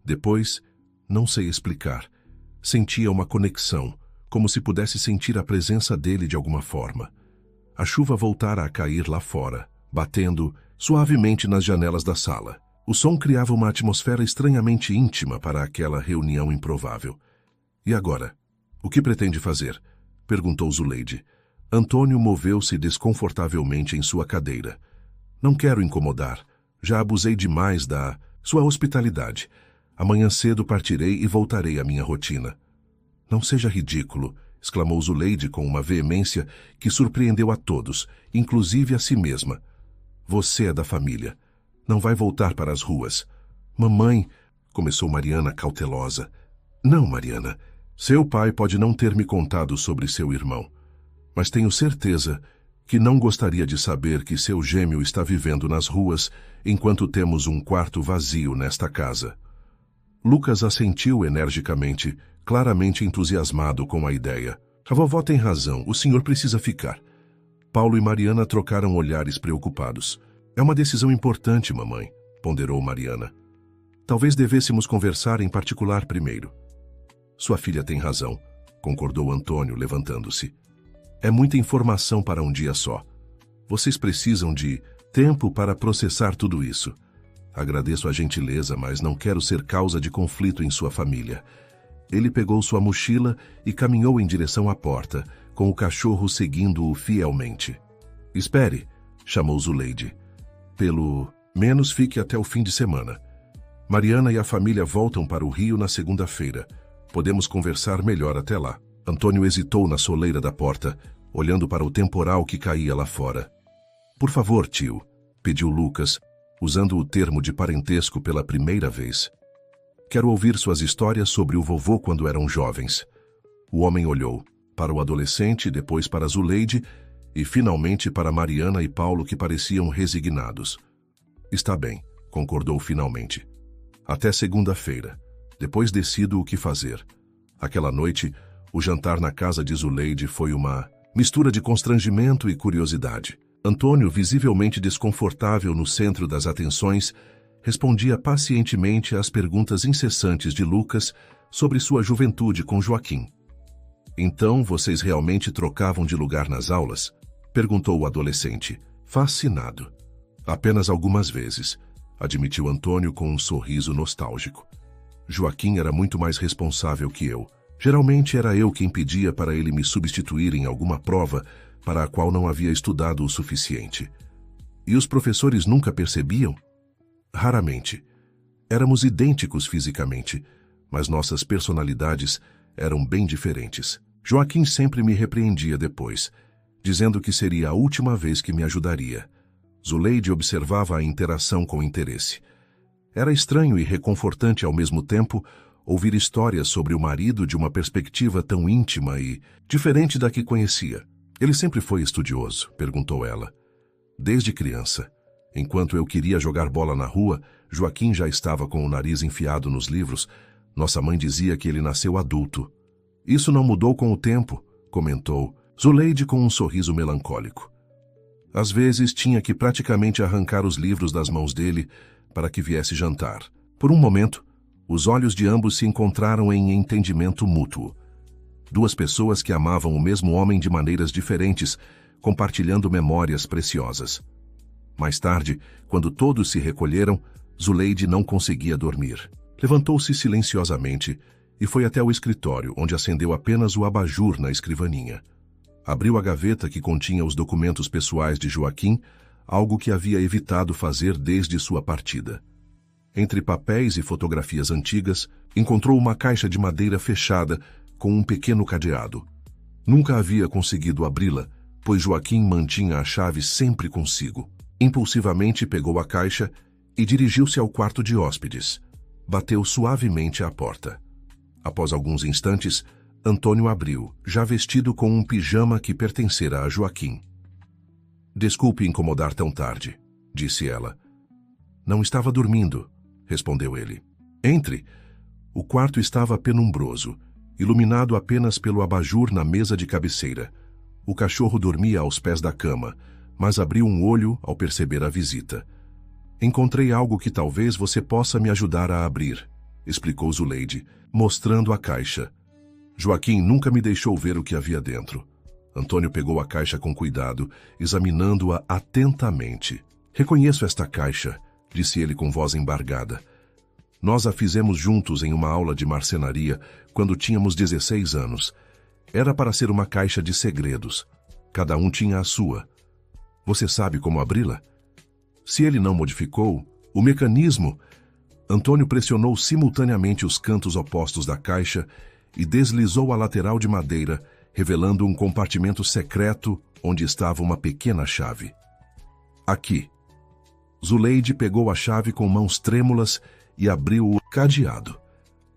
Depois, não sei explicar. Sentia uma conexão, como se pudesse sentir a presença dele de alguma forma. A chuva voltara a cair lá fora, batendo suavemente nas janelas da sala. O som criava uma atmosfera estranhamente íntima para aquela reunião improvável. E agora? O que pretende fazer? Perguntou Zuleide. Antônio moveu-se desconfortavelmente em sua cadeira. Não quero incomodar. Já abusei demais da sua hospitalidade. Amanhã cedo partirei e voltarei à minha rotina. Não seja ridículo, exclamou Zuleide com uma veemência que surpreendeu a todos, inclusive a si mesma. Você é da família. Não vai voltar para as ruas. Mamãe, começou Mariana cautelosa. Não, Mariana. Seu pai pode não ter me contado sobre seu irmão, mas tenho certeza que não gostaria de saber que seu gêmeo está vivendo nas ruas enquanto temos um quarto vazio nesta casa. Lucas assentiu energicamente, claramente entusiasmado com a ideia. A vovó tem razão, o senhor precisa ficar. Paulo e Mariana trocaram olhares preocupados. É uma decisão importante, mamãe, ponderou Mariana. Talvez devêssemos conversar em particular primeiro. Sua filha tem razão, concordou Antônio, levantando-se. É muita informação para um dia só. Vocês precisam de tempo para processar tudo isso. Agradeço a gentileza, mas não quero ser causa de conflito em sua família. Ele pegou sua mochila e caminhou em direção à porta, com o cachorro seguindo-o fielmente. Espere, chamou Zuleide. Pelo menos fique até o fim de semana. Mariana e a família voltam para o Rio na segunda-feira. Podemos conversar melhor até lá. Antônio hesitou na soleira da porta, olhando para o temporal que caía lá fora. Por favor, tio, pediu Lucas, usando o termo de parentesco pela primeira vez. Quero ouvir suas histórias sobre o vovô quando eram jovens. O homem olhou para o adolescente, depois para Zuleide e finalmente para Mariana e Paulo, que pareciam resignados. Está bem, concordou finalmente. Até segunda-feira. Depois decido o que fazer. Aquela noite, o jantar na casa de Zuleide foi uma mistura de constrangimento e curiosidade. Antônio, visivelmente desconfortável no centro das atenções, respondia pacientemente às perguntas incessantes de Lucas sobre sua juventude com Joaquim. Então, vocês realmente trocavam de lugar nas aulas? Perguntou o adolescente, fascinado. Apenas algumas vezes, admitiu Antônio com um sorriso nostálgico. Joaquim era muito mais responsável que eu. Geralmente era eu quem pedia para ele me substituir em alguma prova para a qual não havia estudado o suficiente. E os professores nunca percebiam? Raramente. Éramos idênticos fisicamente, mas nossas personalidades eram bem diferentes. Joaquim sempre me repreendia depois, dizendo que seria a última vez que me ajudaria. Zuleide observava a interação com interesse. Era estranho e reconfortante ao mesmo tempo ouvir histórias sobre o marido de uma perspectiva tão íntima e diferente da que conhecia. Ele sempre foi estudioso, perguntou ela. Desde criança. Enquanto eu queria jogar bola na rua, Joaquim já estava com o nariz enfiado nos livros. Nossa mãe dizia que ele nasceu adulto. Isso não mudou com o tempo, comentou Zuleide com um sorriso melancólico. Às vezes tinha que praticamente arrancar os livros das mãos dele para que viesse jantar. Por um momento, os olhos de ambos se encontraram em entendimento mútuo. Duas pessoas que amavam o mesmo homem de maneiras diferentes, compartilhando memórias preciosas. Mais tarde, quando todos se recolheram, Zuleide não conseguia dormir. Levantou-se silenciosamente e foi até o escritório, onde acendeu apenas o abajur na escrivaninha. Abriu a gaveta que continha os documentos pessoais de Joaquim, algo que havia evitado fazer desde sua partida. Entre papéis e fotografias antigas, encontrou uma caixa de madeira fechada com um pequeno cadeado. Nunca havia conseguido abri-la, pois Joaquim mantinha a chave sempre consigo. Impulsivamente pegou a caixa e dirigiu-se ao quarto de hóspedes. Bateu suavemente à porta. Após alguns instantes, Antônio abriu, já vestido com um pijama que pertencera a Joaquim. Desculpe incomodar tão tarde, disse ela. Não estava dormindo, respondeu ele. Entre. O quarto estava penumbroso, iluminado apenas pelo abajur na mesa de cabeceira. O cachorro dormia aos pés da cama, mas abriu um olho ao perceber a visita. Encontrei algo que talvez você possa me ajudar a abrir, explicou Zuleide, mostrando a caixa. Joaquim nunca me deixou ver o que havia dentro. Antônio pegou a caixa com cuidado, examinando-a atentamente. Reconheço esta caixa, disse ele com voz embargada. Nós a fizemos juntos em uma aula de marcenaria quando tínhamos 16 anos. Era para ser uma caixa de segredos. Cada um tinha a sua. Você sabe como abri-la? Se ele não modificou, o mecanismo... Antônio pressionou simultaneamente os cantos opostos da caixa e deslizou a lateral de madeira, revelando um compartimento secreto onde estava uma pequena chave. Aqui. Zuleide pegou a chave com mãos trêmulas e abriu o cadeado.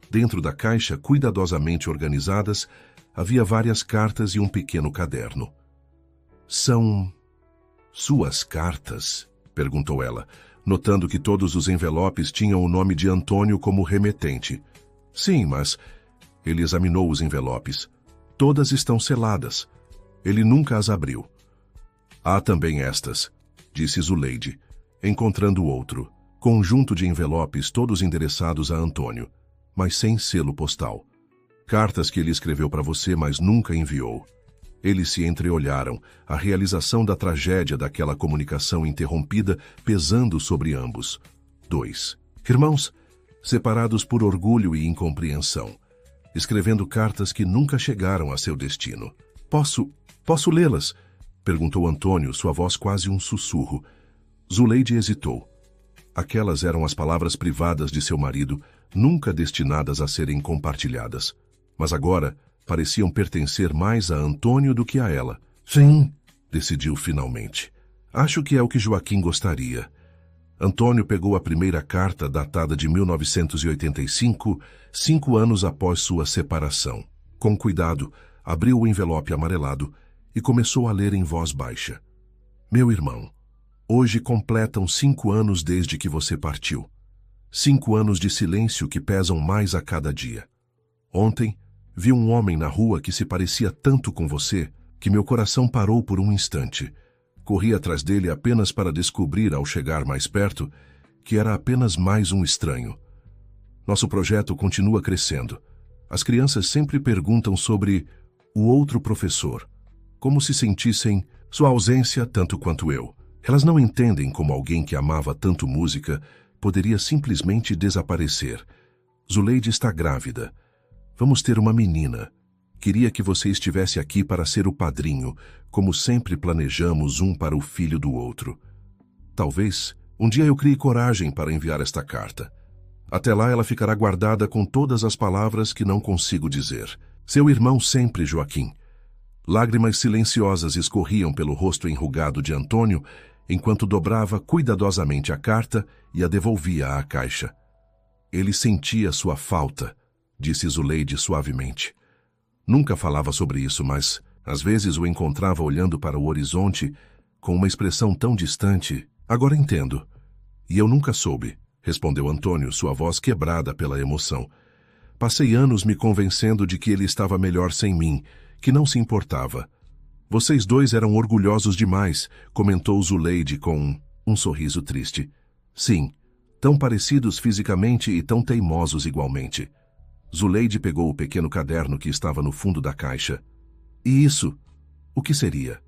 Dentro da caixa, cuidadosamente organizadas, havia várias cartas e um pequeno caderno. São suas cartas? Perguntou ela, notando que todos os envelopes tinham o nome de Antônio como remetente. Sim, mas... Ele examinou os envelopes. Todas estão seladas. Ele nunca as abriu. Há também estas, disse Zuleide, encontrando outro. Conjunto de envelopes todos endereçados a Antônio, mas sem selo postal. Cartas que ele escreveu para você, mas nunca enviou. Eles se entreolharam, a realização da tragédia daquela comunicação interrompida pesando sobre ambos. 2. Irmãos, separados por orgulho e incompreensão, escrevendo cartas que nunca chegaram a seu destino. Posso lê-las? Perguntou Antônio, sua voz quase um sussurro. Zuleide hesitou. Aquelas eram as palavras privadas de seu marido, nunca destinadas a serem compartilhadas. Mas agora pareciam pertencer mais a Antônio do que a ela. Sim, decidiu finalmente. Acho que é o que Joaquim gostaria. Antônio pegou a primeira carta, datada de 1985, 5 anos após sua separação. Com cuidado, abriu o envelope amarelado e começou a ler em voz baixa. Meu irmão, hoje completam 5 anos desde que você partiu. 5 anos de silêncio que pesam mais a cada dia. Ontem, vi um homem na rua que se parecia tanto com você que meu coração parou por um instante. Corri atrás dele apenas para descobrir, ao chegar mais perto, que era apenas mais um estranho. Nosso projeto continua crescendo. As crianças sempre perguntam sobre o outro professor, como se sentissem sua ausência tanto quanto eu. Elas não entendem como alguém que amava tanto música poderia simplesmente desaparecer. Zuleide está grávida. Vamos ter uma menina. Queria que você estivesse aqui para ser o padrinho, como sempre planejamos um para o filho do outro. Talvez um dia eu crie coragem para enviar esta carta. Até lá ela ficará guardada com todas as palavras que não consigo dizer. Seu irmão sempre, Joaquim. Lágrimas silenciosas escorriam pelo rosto enrugado de Antônio, enquanto dobrava cuidadosamente a carta e a devolvia à caixa. Ele sentia sua falta, disse Zuleide suavemente. Nunca falava sobre isso, mas às vezes o encontrava olhando para o horizonte com uma expressão tão distante. Agora entendo. E eu nunca soube, respondeu Antônio, sua voz quebrada pela emoção. Passei anos me convencendo de que ele estava melhor sem mim, que não se importava. Vocês dois eram orgulhosos demais, comentou Zuleide com um sorriso triste. Sim, tão parecidos fisicamente e tão teimosos igualmente. Zuleide pegou o pequeno caderno que estava no fundo da caixa. E isso? O que seria?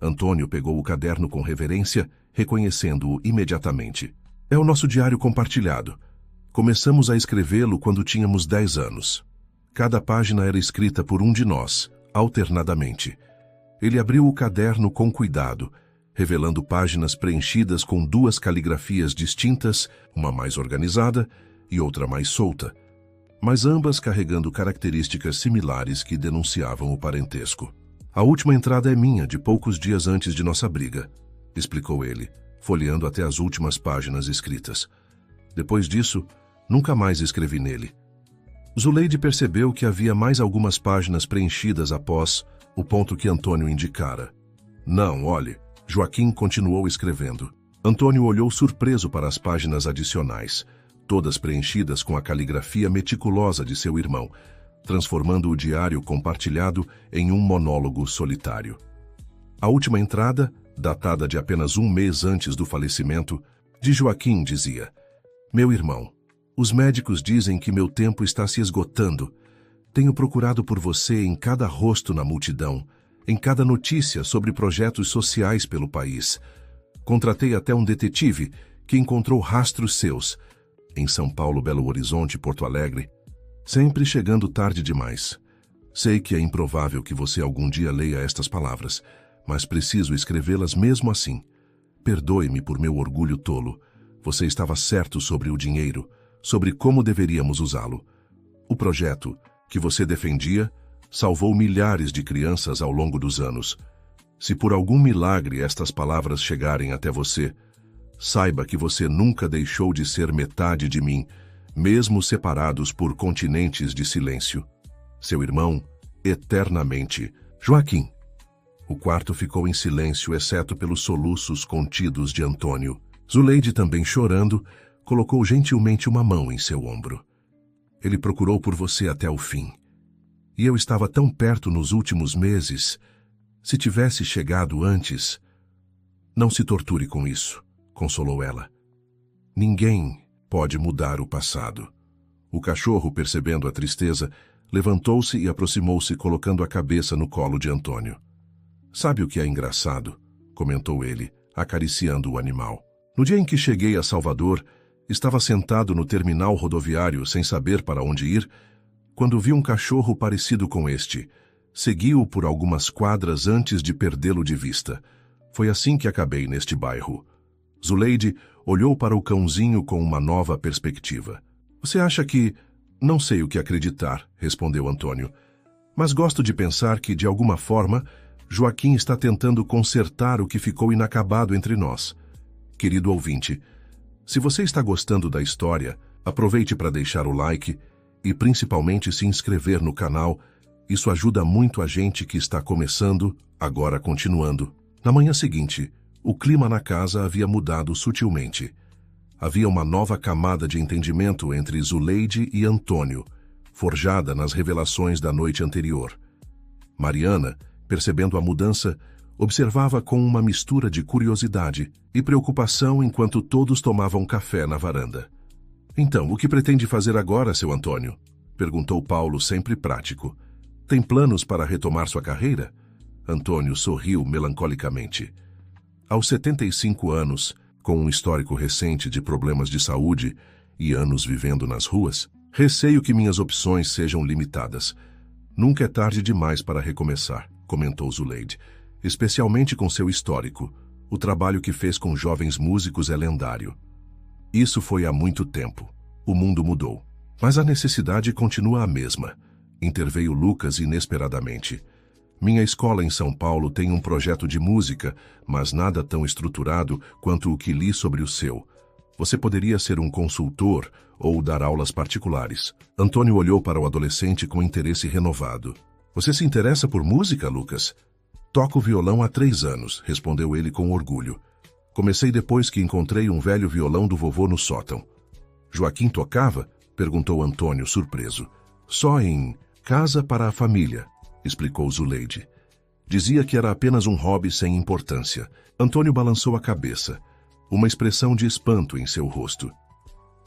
Antônio pegou o caderno com reverência, reconhecendo-o imediatamente. É o nosso diário compartilhado. Começamos a escrevê-lo quando tínhamos 10 anos. Cada página era escrita por um de nós, alternadamente. Ele abriu o caderno com cuidado, revelando páginas preenchidas com 2 caligrafias distintas, uma mais organizada e outra mais solta, mas ambas carregando características similares que denunciavam o parentesco. A última entrada é minha, de poucos dias antes de nossa briga, explicou ele, folheando até as últimas páginas escritas. Depois disso, nunca mais escrevi nele. Zuleide percebeu que havia mais algumas páginas preenchidas após o ponto que Antônio indicara. Não, olhe, Joaquim continuou escrevendo. Antônio olhou surpreso para as páginas adicionais, todas preenchidas com a caligrafia meticulosa de seu irmão, transformando o diário compartilhado em um monólogo solitário. A última entrada datada de apenas um mês antes do falecimento, de Joaquim dizia: Meu irmão, os médicos dizem que meu tempo está se esgotando. Tenho procurado por você em cada rosto na multidão, em cada notícia sobre projetos sociais pelo país. Contratei até um detetive que encontrou rastros seus em São Paulo, Belo Horizonte e Porto Alegre, sempre chegando tarde demais. Sei que é improvável que você algum dia leia estas palavras, mas preciso escrevê-las mesmo assim. Perdoe-me por meu orgulho tolo. Você estava certo sobre o dinheiro, sobre como deveríamos usá-lo. O projeto que você defendia salvou milhares de crianças ao longo dos anos. Se por algum milagre estas palavras chegarem até você, saiba que você nunca deixou de ser metade de mim, mesmo separados por continentes de silêncio. Seu irmão, eternamente, Joaquim. O quarto ficou em silêncio, exceto pelos soluços contidos de Antônio. Zuleide, também chorando, colocou gentilmente uma mão em seu ombro. Ele procurou por você até o fim. E eu estava tão perto nos últimos meses. Se tivesse chegado antes... Não se torture com isso, consolou ela. Ninguém pode mudar o passado. O cachorro, percebendo a tristeza, levantou-se e aproximou-se, colocando a cabeça no colo de Antônio. Sabe o que é engraçado? Comentou ele, acariciando o animal. No dia em que cheguei a Salvador, estava sentado no terminal rodoviário sem saber para onde ir, quando vi um cachorro parecido com este. Segui-o por algumas quadras antes de perdê-lo de vista. Foi assim que acabei neste bairro. Zuleide olhou para o cãozinho com uma nova perspectiva. Você acha que... Não sei o que acreditar, respondeu Antônio. Mas gosto de pensar que, de alguma forma, Joaquim está tentando consertar o que ficou inacabado entre nós. Querido ouvinte, se você está gostando da história, aproveite para deixar o like e principalmente se inscrever no canal. Isso ajuda muito a gente que está começando, agora continuando. Na manhã seguinte, o clima na casa havia mudado sutilmente. Havia uma nova camada de entendimento entre Zuleide e Antônio, forjada nas revelações da noite anterior. Mariana, percebendo a mudança, observava com uma mistura de curiosidade e preocupação enquanto todos tomavam café na varanda. Então, o que pretende fazer agora, seu Antônio? Perguntou Paulo, sempre prático. Tem planos para retomar sua carreira? Antônio sorriu melancolicamente. Aos 75 anos, com um histórico recente de problemas de saúde e anos vivendo nas ruas, receio que minhas opções sejam limitadas. Nunca é tarde demais para recomeçar, comentou Zuleide. Especialmente com seu histórico. O trabalho que fez com jovens músicos é lendário. Isso foi há muito tempo. O mundo mudou. Mas a necessidade continua a mesma. Interveio Lucas inesperadamente. Minha escola em São Paulo tem um projeto de música, mas nada tão estruturado quanto o que li sobre o seu. Você poderia ser um consultor ou dar aulas particulares. Antônio olhou para o adolescente com interesse renovado. Você se interessa por música, Lucas? Toco violão há 3 anos, respondeu ele com orgulho. Comecei depois que encontrei um velho violão do vovô no sótão. Joaquim tocava? Perguntou Antônio, surpreso. Só em casa para a família, explicou Zuleide. Dizia que era apenas um hobby sem importância. Antônio balançou a cabeça, uma expressão de espanto em seu rosto.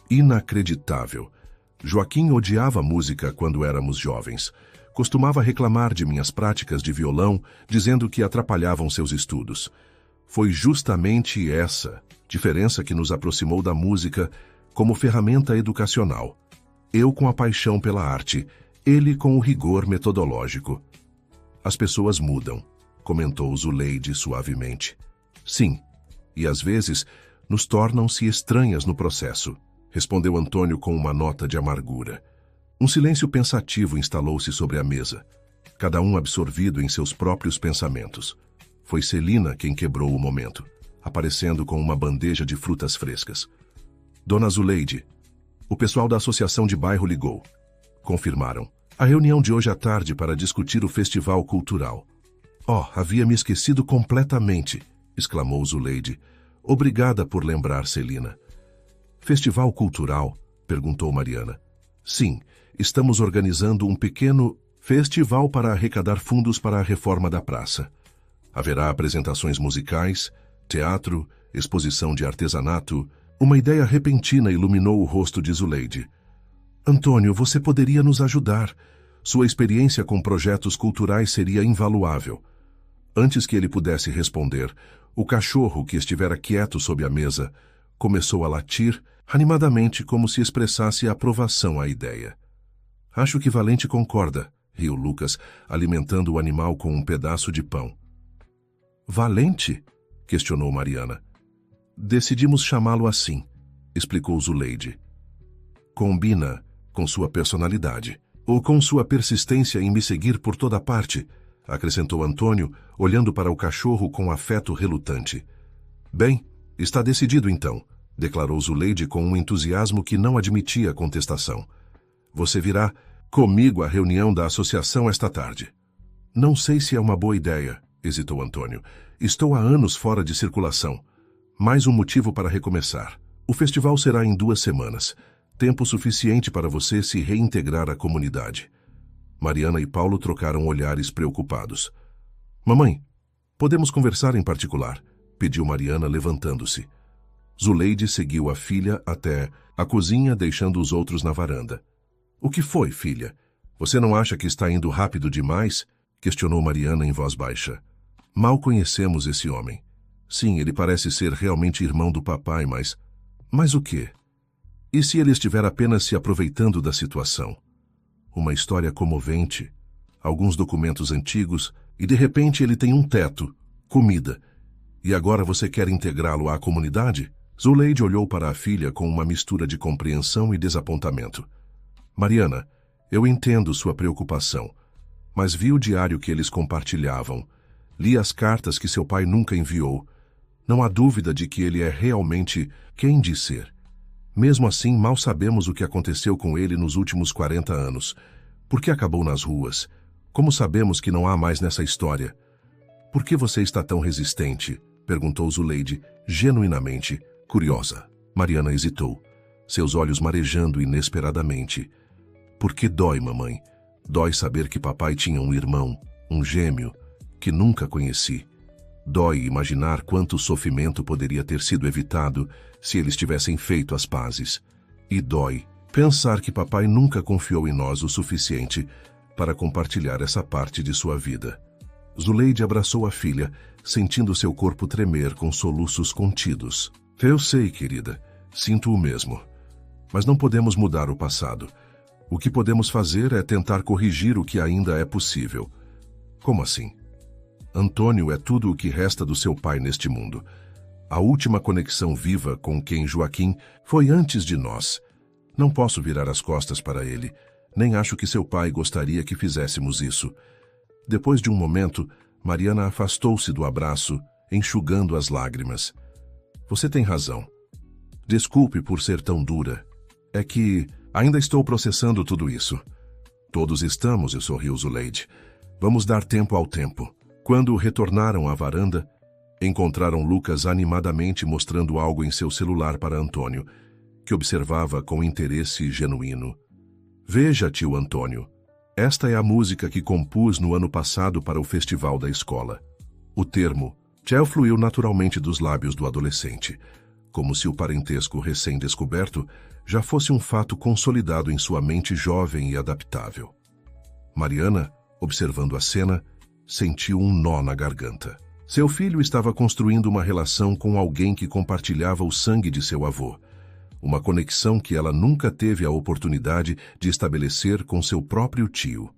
Inacreditável. Joaquim odiava música quando éramos jovens. Costumava reclamar de minhas práticas de violão, dizendo que atrapalhavam seus estudos. Foi justamente essa diferença que nos aproximou da música como ferramenta educacional. Eu com a paixão pela arte, ele com o rigor metodológico. As pessoas mudam, comentou Zuleide suavemente. Sim, e às vezes nos tornam-se estranhas no processo, respondeu Antônio com uma nota de amargura. Um silêncio pensativo instalou-se sobre a mesa, cada um absorvido em seus próprios pensamentos. Foi Celina quem quebrou o momento, aparecendo com uma bandeja de frutas frescas. Dona Zuleide, o pessoal da associação de bairro ligou. Confirmaram. A reunião de hoje à tarde para discutir o festival cultural. Oh, havia me esquecido completamente, exclamou Zuleide. Obrigada por lembrar, Celina. Festival cultural? Perguntou Mariana. Sim, estamos organizando um pequeno festival para arrecadar fundos para a reforma da praça. Haverá apresentações musicais, teatro, exposição de artesanato. Uma ideia repentina iluminou o rosto de Zuleide. Antônio, você poderia nos ajudar. Sua experiência com projetos culturais seria invaluável. Antes que ele pudesse responder, o cachorro, que estivera quieto sob a mesa, começou a latir animadamente como se expressasse aprovação à ideia. Acho que Valente concorda, riu Lucas, alimentando o animal com um pedaço de pão. Valente? Questionou Mariana. Decidimos chamá-lo assim, explicou Zuleide. Combina com sua personalidade, ou com sua persistência em me seguir por toda parte, acrescentou Antônio, olhando para o cachorro com afeto relutante. Bem, está decidido então, declarou Zuleide com um entusiasmo que não admitia contestação. Você virá comigo à reunião da associação esta tarde. Não sei se é uma boa ideia, hesitou Antônio. Estou há anos fora de circulação. Mais um motivo para recomeçar. O festival será em 2 semanas. Tempo suficiente para você se reintegrar à comunidade. Mariana e Paulo trocaram olhares preocupados. Mamãe, podemos conversar em particular, pediu Mariana, levantando-se. Zuleide seguiu a filha até a cozinha, deixando os outros na varanda. O que foi, filha? Você não acha que está indo rápido demais? Questionou Mariana em voz baixa. Mal conhecemos esse homem. Sim, ele parece ser realmente irmão do papai, mas... Mas o quê? E se ele estiver apenas se aproveitando da situação? Uma história comovente, alguns documentos antigos, e de repente ele tem um teto, comida. E agora você quer integrá-lo à comunidade? Zuleide olhou para a filha com uma mistura de compreensão e desapontamento. Mariana, eu entendo sua preocupação, mas vi o diário que eles compartilhavam. Li as cartas que seu pai nunca enviou. Não há dúvida de que ele é realmente quem diz ser. Mesmo assim, mal sabemos o que aconteceu com ele nos últimos 40 anos. Por que acabou nas ruas? Como sabemos que não há mais nessa história? Por que você está tão resistente? Perguntou Zuleide, genuinamente curiosa. Mariana hesitou, seus olhos marejando inesperadamente. Por que dói, mamãe? Dói saber que papai tinha um irmão, um gêmeo, que nunca conheci. Dói imaginar quanto sofrimento poderia ter sido evitado se eles tivessem feito as pazes. E dói pensar que papai nunca confiou em nós o suficiente para compartilhar essa parte de sua vida. Zuleide abraçou a filha, sentindo seu corpo tremer com soluços contidos. Eu sei, querida, sinto o mesmo. Mas não podemos mudar o passado. O que podemos fazer é tentar corrigir o que ainda é possível. Como assim? Antônio é tudo o que resta do seu pai neste mundo. A última conexão viva com quem Joaquim foi antes de nós. Não posso virar as costas para ele, nem acho que seu pai gostaria que fizéssemos isso. Depois de um momento, Mariana afastou-se do abraço, enxugando as lágrimas. Você tem razão. Desculpe por ser tão dura. É que ainda estou processando tudo isso. Todos estamos, sorriu Zuleide. Vamos dar tempo ao tempo. Quando retornaram à varanda, encontraram Lucas animadamente mostrando algo em seu celular para Antônio, que observava com interesse genuíno. Veja, tio Antônio, esta é a música que compus no ano passado para o festival da escola. O termo Tchel fluiu naturalmente dos lábios do adolescente, como se o parentesco recém-descoberto já fosse um fato consolidado em sua mente jovem e adaptável. Mariana, observando a cena, sentiu um nó na garganta. Seu filho estava construindo uma relação com alguém que compartilhava o sangue de seu avô, uma conexão que ela nunca teve a oportunidade de estabelecer com seu próprio tio.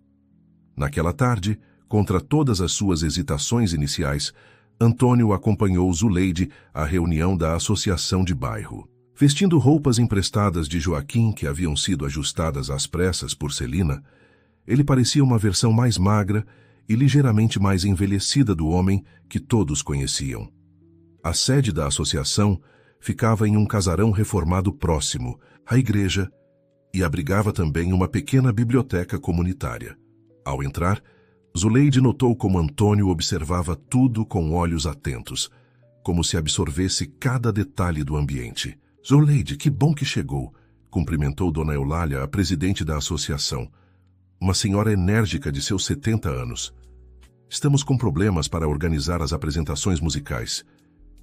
Naquela tarde, contra todas as suas hesitações iniciais, Antônio acompanhou Zuleide à reunião da associação de bairro. Vestindo roupas emprestadas de Joaquim que haviam sido ajustadas às pressas por Celina, ele parecia uma versão mais magra e ligeiramente mais envelhecida do homem que todos conheciam. A sede da associação ficava em um casarão reformado próximo, à igreja, e abrigava também uma pequena biblioteca comunitária. Ao entrar, Zuleide notou como Antônio observava tudo com olhos atentos, como se absorvesse cada detalhe do ambiente. Zuleide, que bom que chegou, cumprimentou Dona Eulália, a presidente da associação, uma senhora enérgica de seus 70 anos. Estamos com problemas para organizar as apresentações musicais.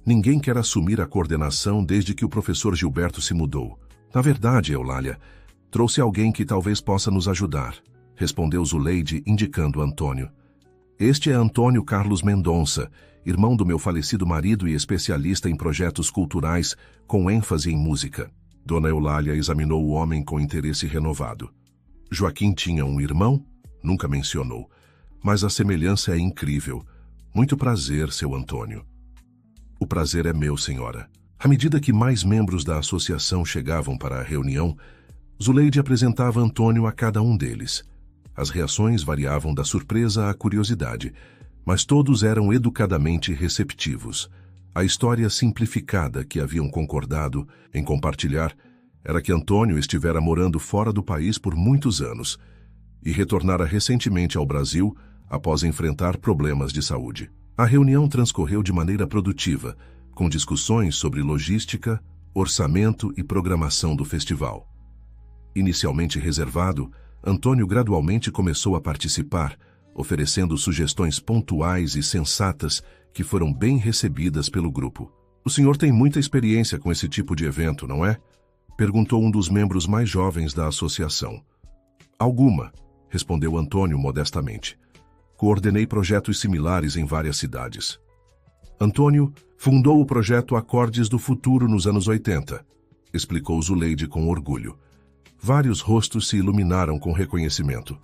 Ninguém quer assumir a coordenação desde que o professor Gilberto se mudou. Na verdade, Eulália, trouxe alguém que talvez possa nos ajudar, respondeu Zuleide, indicando Antônio. Este é Antônio Carlos Mendonça, irmão do meu falecido marido e especialista em projetos culturais com ênfase em música. Dona Eulália examinou o homem com interesse renovado. Joaquim tinha um irmão? Nunca mencionou. Mas a semelhança é incrível. Muito prazer, seu Antônio. O prazer é meu, senhora. À medida que mais membros da associação chegavam para a reunião, Zuleide apresentava Antônio a cada um deles. As reações variavam da surpresa à curiosidade, mas todos eram educadamente receptivos. A história simplificada que haviam concordado em compartilhar era que Antônio estivera morando fora do país por muitos anos e retornara recentemente ao Brasil após enfrentar problemas de saúde. A reunião transcorreu de maneira produtiva, com discussões sobre logística, orçamento e programação do festival. Inicialmente reservado, Antônio gradualmente começou a participar, oferecendo sugestões pontuais e sensatas que foram bem recebidas pelo grupo. O senhor tem muita experiência com esse tipo de evento, não é? Perguntou um dos membros mais jovens da associação. Alguma, respondeu Antônio modestamente. Coordenei projetos similares em várias cidades. Antônio fundou o projeto Acordes do Futuro nos anos 80, explicou Zuleide com orgulho. Vários rostos se iluminaram com reconhecimento.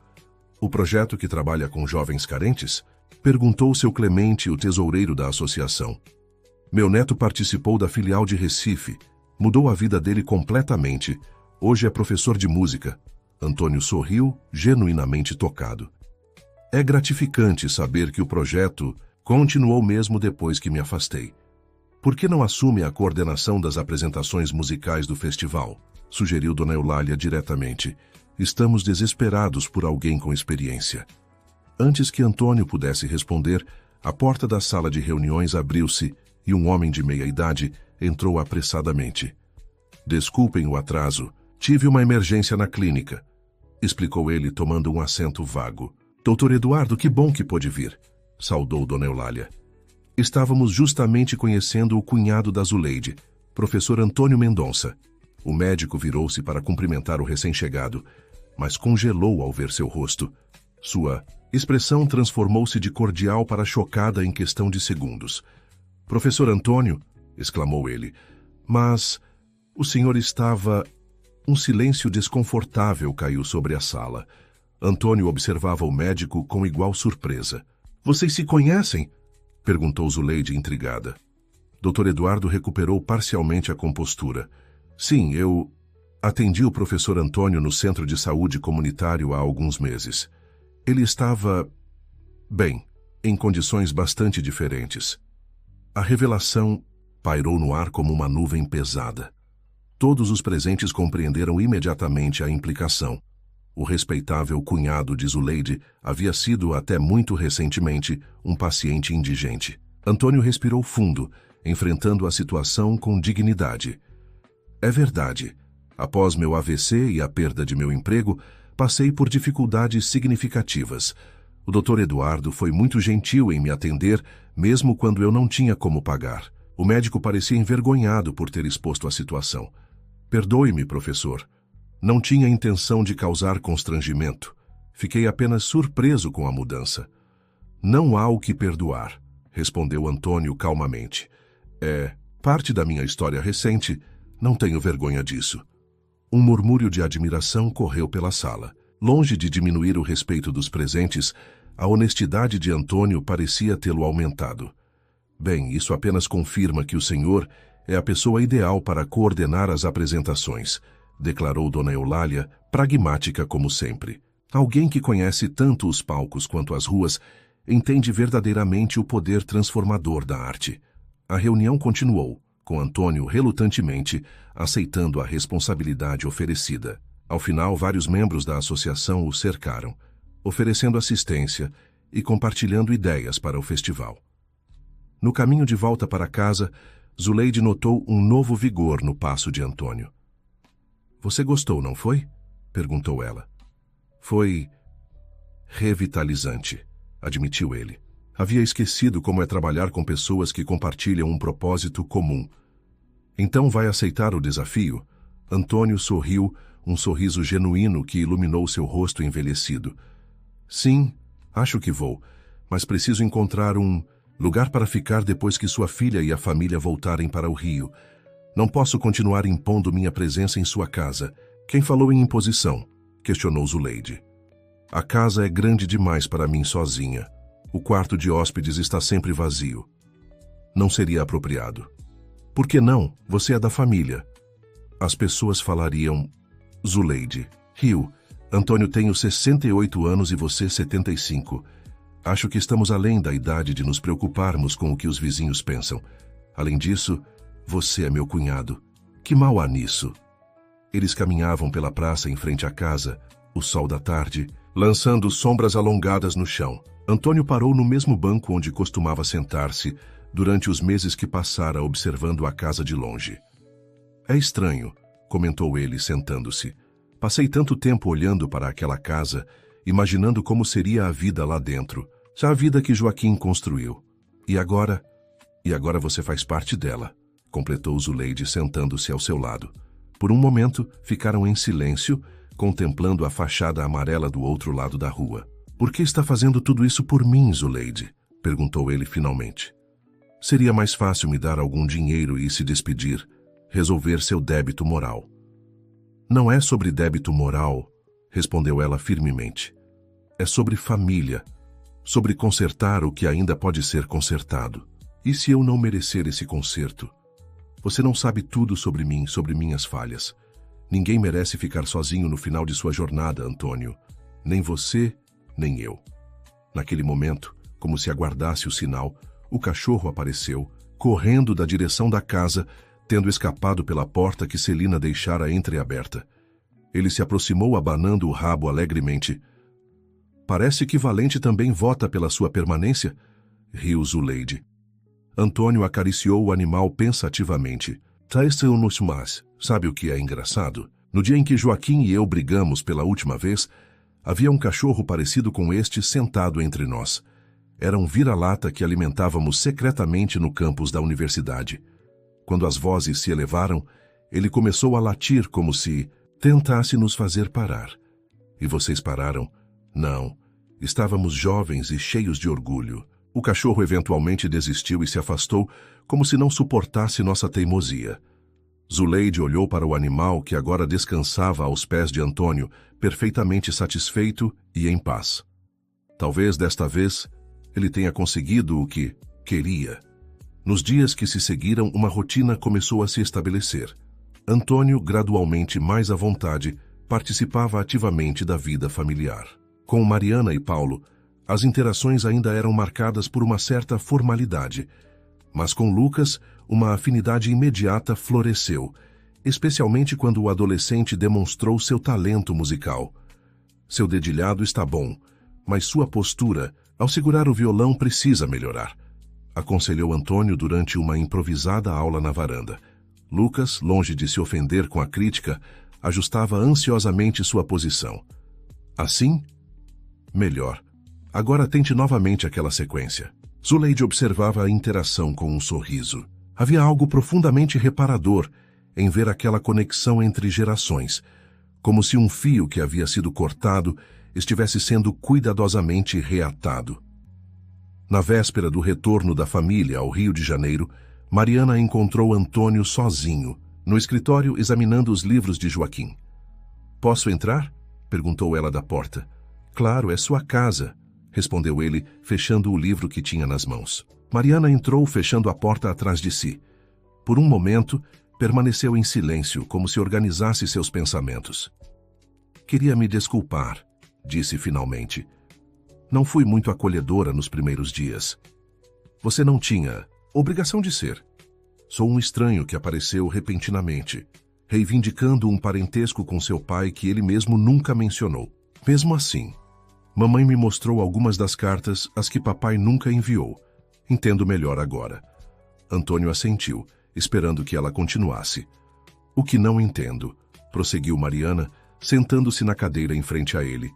O projeto que trabalha com jovens carentes? Perguntou seu Clemente, o tesoureiro da associação. Meu neto participou da filial de Recife. Mudou a vida dele completamente. Hoje é professor de música. Antônio sorriu, genuinamente tocado. É gratificante saber que o projeto continuou mesmo depois que me afastei. Por que não assume a coordenação das apresentações musicais do festival? Sugeriu Dona Eulália diretamente. Estamos desesperados por alguém com experiência. Antes que Antônio pudesse responder, a porta da sala de reuniões abriu-se e um homem de meia-idade entrou apressadamente. Desculpem o atraso, tive uma emergência na clínica, explicou ele tomando um assento vago. Doutor Eduardo, que bom que pôde vir, saudou Dona Eulália. Estávamos justamente conhecendo o cunhado da Zuleide, professor Antônio Mendonça. O médico virou-se para cumprimentar o recém-chegado, mas congelou ao ver seu rosto. Sua expressão transformou-se de cordial para chocada em questão de segundos. Professor Antônio, exclamou ele, mas o senhor estava... Um silêncio desconfortável caiu sobre a sala. Antônio observava o médico com igual surpresa. Vocês se conhecem? Perguntou Zuleide intrigada. Dr. Eduardo recuperou parcialmente a compostura. Sim, eu atendi o professor Antônio no centro de saúde comunitário há alguns meses. Ele estava, bem, em condições bastante diferentes. A revelação pairou no ar como uma nuvem pesada. Todos os presentes compreenderam imediatamente a implicação. O respeitável cunhado de Zuleide havia sido, até muito recentemente, um paciente indigente. Antônio respirou fundo, enfrentando a situação com dignidade. É verdade. Após meu AVC e a perda de meu emprego, passei por dificuldades significativas. O Dr. Eduardo foi muito gentil em me atender, mesmo quando eu não tinha como pagar. O médico parecia envergonhado por ter exposto a situação. Perdoe-me, professor. Não tinha intenção de causar constrangimento. Fiquei apenas surpreso com a mudança. Não há o que perdoar, respondeu Antônio calmamente. É parte da minha história recente, não tenho vergonha disso. Um murmúrio de admiração correu pela sala. Longe de diminuir o respeito dos presentes, a honestidade de Antônio parecia tê-lo aumentado. Bem, isso apenas confirma que o senhor é a pessoa ideal para coordenar as apresentações, declarou Dona Eulália, pragmática como sempre. Alguém que conhece tanto os palcos quanto as ruas entende verdadeiramente o poder transformador da arte. A reunião continuou, com Antônio relutantemente aceitando a responsabilidade oferecida. Ao final, vários membros da associação o cercaram, oferecendo assistência e compartilhando ideias para o festival. No caminho de volta para casa, Zuleide notou um novo vigor no passo de Antônio. Você gostou, não foi? Perguntou ela. Foi revitalizante, admitiu ele. Havia esquecido como é trabalhar com pessoas que compartilham um propósito comum. Então vai aceitar o desafio? Antônio sorriu, um sorriso genuíno que iluminou seu rosto envelhecido. Sim, acho que vou, mas preciso encontrar um lugar para ficar depois que sua filha e a família voltarem para o Rio. Não posso continuar impondo minha presença em sua casa. Quem falou em imposição? Questionou Zuleide. A casa é grande demais para mim sozinha. O quarto de hóspedes está sempre vazio. Não seria apropriado. Por que não? Você é da família. As pessoas falariam... Zuleide. Rio, Antônio tem 68 anos e você 75. Acho que estamos além da idade de nos preocuparmos com o que os vizinhos pensam. Além disso, você é meu cunhado. Que mal há nisso? Eles caminhavam pela praça em frente à casa, o sol da tarde, lançando sombras alongadas no chão. Antônio parou no mesmo banco onde costumava sentar-se durante os meses que passara observando a casa de longe. É estranho, comentou ele, sentando-se. Passei tanto tempo olhando para aquela casa, imaginando como seria a vida lá dentro, já a vida que Joaquim construiu. E agora você faz parte dela, completou Zuleide, sentando-se ao seu lado. Por um momento, ficaram em silêncio, contemplando a fachada amarela do outro lado da rua. Por que está fazendo tudo isso por mim, Zuleide? Perguntou ele finalmente. Seria mais fácil me dar algum dinheiro e se despedir, resolver seu débito moral. Não é sobre débito moral, respondeu ela firmemente. É sobre família, sobre consertar o que ainda pode ser consertado. E se eu não merecer esse conserto? Você não sabe tudo sobre mim, sobre minhas falhas. Ninguém merece ficar sozinho no final de sua jornada, Antônio. Nem você, nem eu. Naquele momento, como se aguardasse o sinal, o cachorro apareceu, correndo da direção da casa, tendo escapado pela porta que Celina deixara entreaberta. Ele se aproximou abanando o rabo alegremente. Parece que Valente também vota pela sua permanência, riu Zuleide. Antônio acariciou o animal pensativamente. Mas, sabe o que é engraçado? No dia em que Joaquim e eu brigamos pela última vez, havia um cachorro parecido com este sentado entre nós. Era um vira-lata que alimentávamos secretamente no campus da universidade. Quando as vozes se elevaram, ele começou a latir como se tentasse nos fazer parar. E vocês pararam? Não. Estávamos jovens e cheios de orgulho. O cachorro eventualmente desistiu e se afastou, como se não suportasse nossa teimosia. Zuleide olhou para o animal que agora descansava aos pés de Antônio, perfeitamente satisfeito e em paz. Talvez desta vez ele tenha conseguido o que queria. Nos dias que se seguiram, uma rotina começou a se estabelecer. Antônio, gradualmente mais à vontade, participava ativamente da vida familiar. Com Mariana e Paulo, as interações ainda eram marcadas por uma certa formalidade, mas com Lucas, uma afinidade imediata floresceu, especialmente quando o adolescente demonstrou seu talento musical. Seu dedilhado está bom, mas sua postura, ao segurar o violão, precisa melhorar, aconselhou Antônio durante uma improvisada aula na varanda. Lucas, longe de se ofender com a crítica, ajustava ansiosamente sua posição. Assim? Melhor. Agora tente novamente aquela sequência. Zuleide observava a interação com um sorriso. Havia algo profundamente reparador em ver aquela conexão entre gerações, como se um fio que havia sido cortado estivesse sendo cuidadosamente reatado. Na véspera do retorno da família ao Rio de Janeiro, Mariana encontrou Antônio sozinho, no escritório examinando os livros de Joaquim. "Posso entrar?" perguntou ela da porta. "Claro, é sua casa", respondeu ele, fechando o livro que tinha nas mãos. Mariana entrou, fechando a porta atrás de si. Por um momento, permaneceu em silêncio, como se organizasse seus pensamentos. "Queria me desculpar", disse finalmente. "Não fui muito acolhedora nos primeiros dias. Você não tinha obrigação de ser. Sou um estranho que apareceu repentinamente, reivindicando um parentesco com seu pai que ele mesmo nunca mencionou. Mesmo assim, mamãe me mostrou algumas das cartas, as que papai nunca enviou. Entendo melhor agora." Antônio assentiu, esperando que ela continuasse. "O que não entendo", prosseguiu Mariana, sentando-se na cadeira em frente a ele,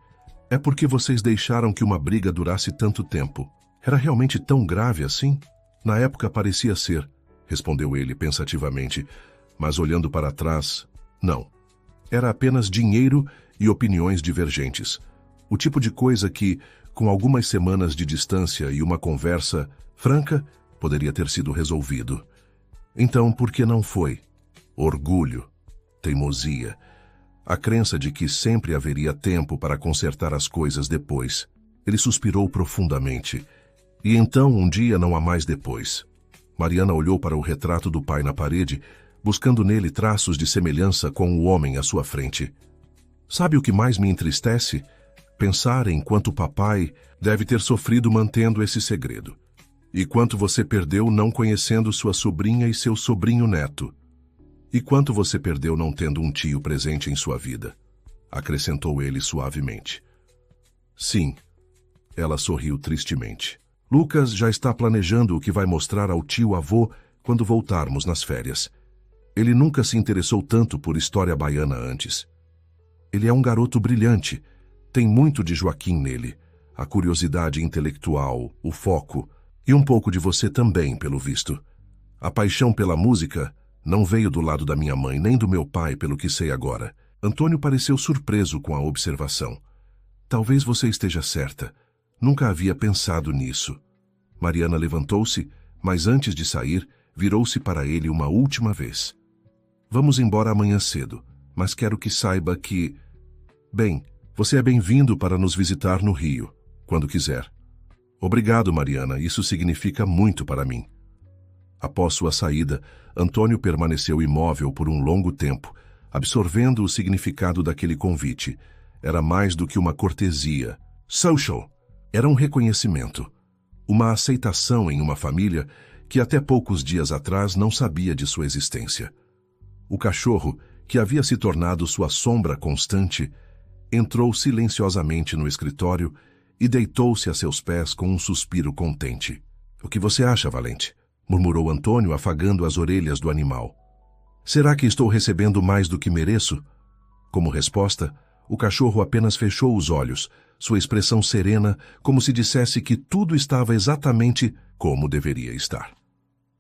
"é porque vocês deixaram que uma briga durasse tanto tempo. Era realmente tão grave assim? Na época parecia ser, respondeu ele pensativamente, mas olhando para trás, não. Era apenas dinheiro e opiniões divergentes. O tipo de coisa que, com algumas semanas de distância e uma conversa franca, poderia ter sido resolvido. Então, por que não foi? Orgulho, teimosia, a crença de que sempre haveria tempo para consertar as coisas depois. Ele suspirou profundamente. E então, um dia não há mais depois. Mariana olhou para o retrato do pai na parede, buscando nele traços de semelhança com o homem à sua frente. Sabe o que mais me entristece? Pensar em quanto papai deve ter sofrido mantendo esse segredo. E quanto você perdeu não conhecendo sua sobrinha e seu sobrinho neto. E quanto você perdeu não tendo um tio presente em sua vida, acrescentou ele suavemente. Sim, ela sorriu tristemente. Lucas já está planejando o que vai mostrar ao tio-avô quando voltarmos nas férias. Ele nunca se interessou tanto por história baiana antes. Ele é um garoto brilhante, tem muito de Joaquim nele, a curiosidade intelectual, o foco, e um pouco de você também, pelo visto. A paixão pela música não veio do lado da minha mãe, nem do meu pai, pelo que sei agora. Antônio pareceu surpreso com a observação. Talvez você esteja certa. Nunca havia pensado nisso. Mariana levantou-se, mas antes de sair, virou-se para ele uma última vez. Vamos embora amanhã cedo, mas quero que saiba que... Bem, você é bem-vindo para nos visitar no Rio, quando quiser. Obrigado, Mariana, isso significa muito para mim. Após sua saída, Antônio permaneceu imóvel por um longo tempo, absorvendo o significado daquele convite. Era mais do que uma cortesia. Social. Era um reconhecimento. Uma aceitação em uma família que até poucos dias atrás não sabia de sua existência. O cachorro, que havia se tornado sua sombra constante, entrou silenciosamente no escritório e deitou-se a seus pés com um suspiro contente. O que você acha, Valente? Murmurou Antônio, afagando as orelhas do animal. Será que estou recebendo mais do que mereço? Como resposta, o cachorro apenas fechou os olhos, sua expressão serena, como se dissesse que tudo estava exatamente como deveria estar.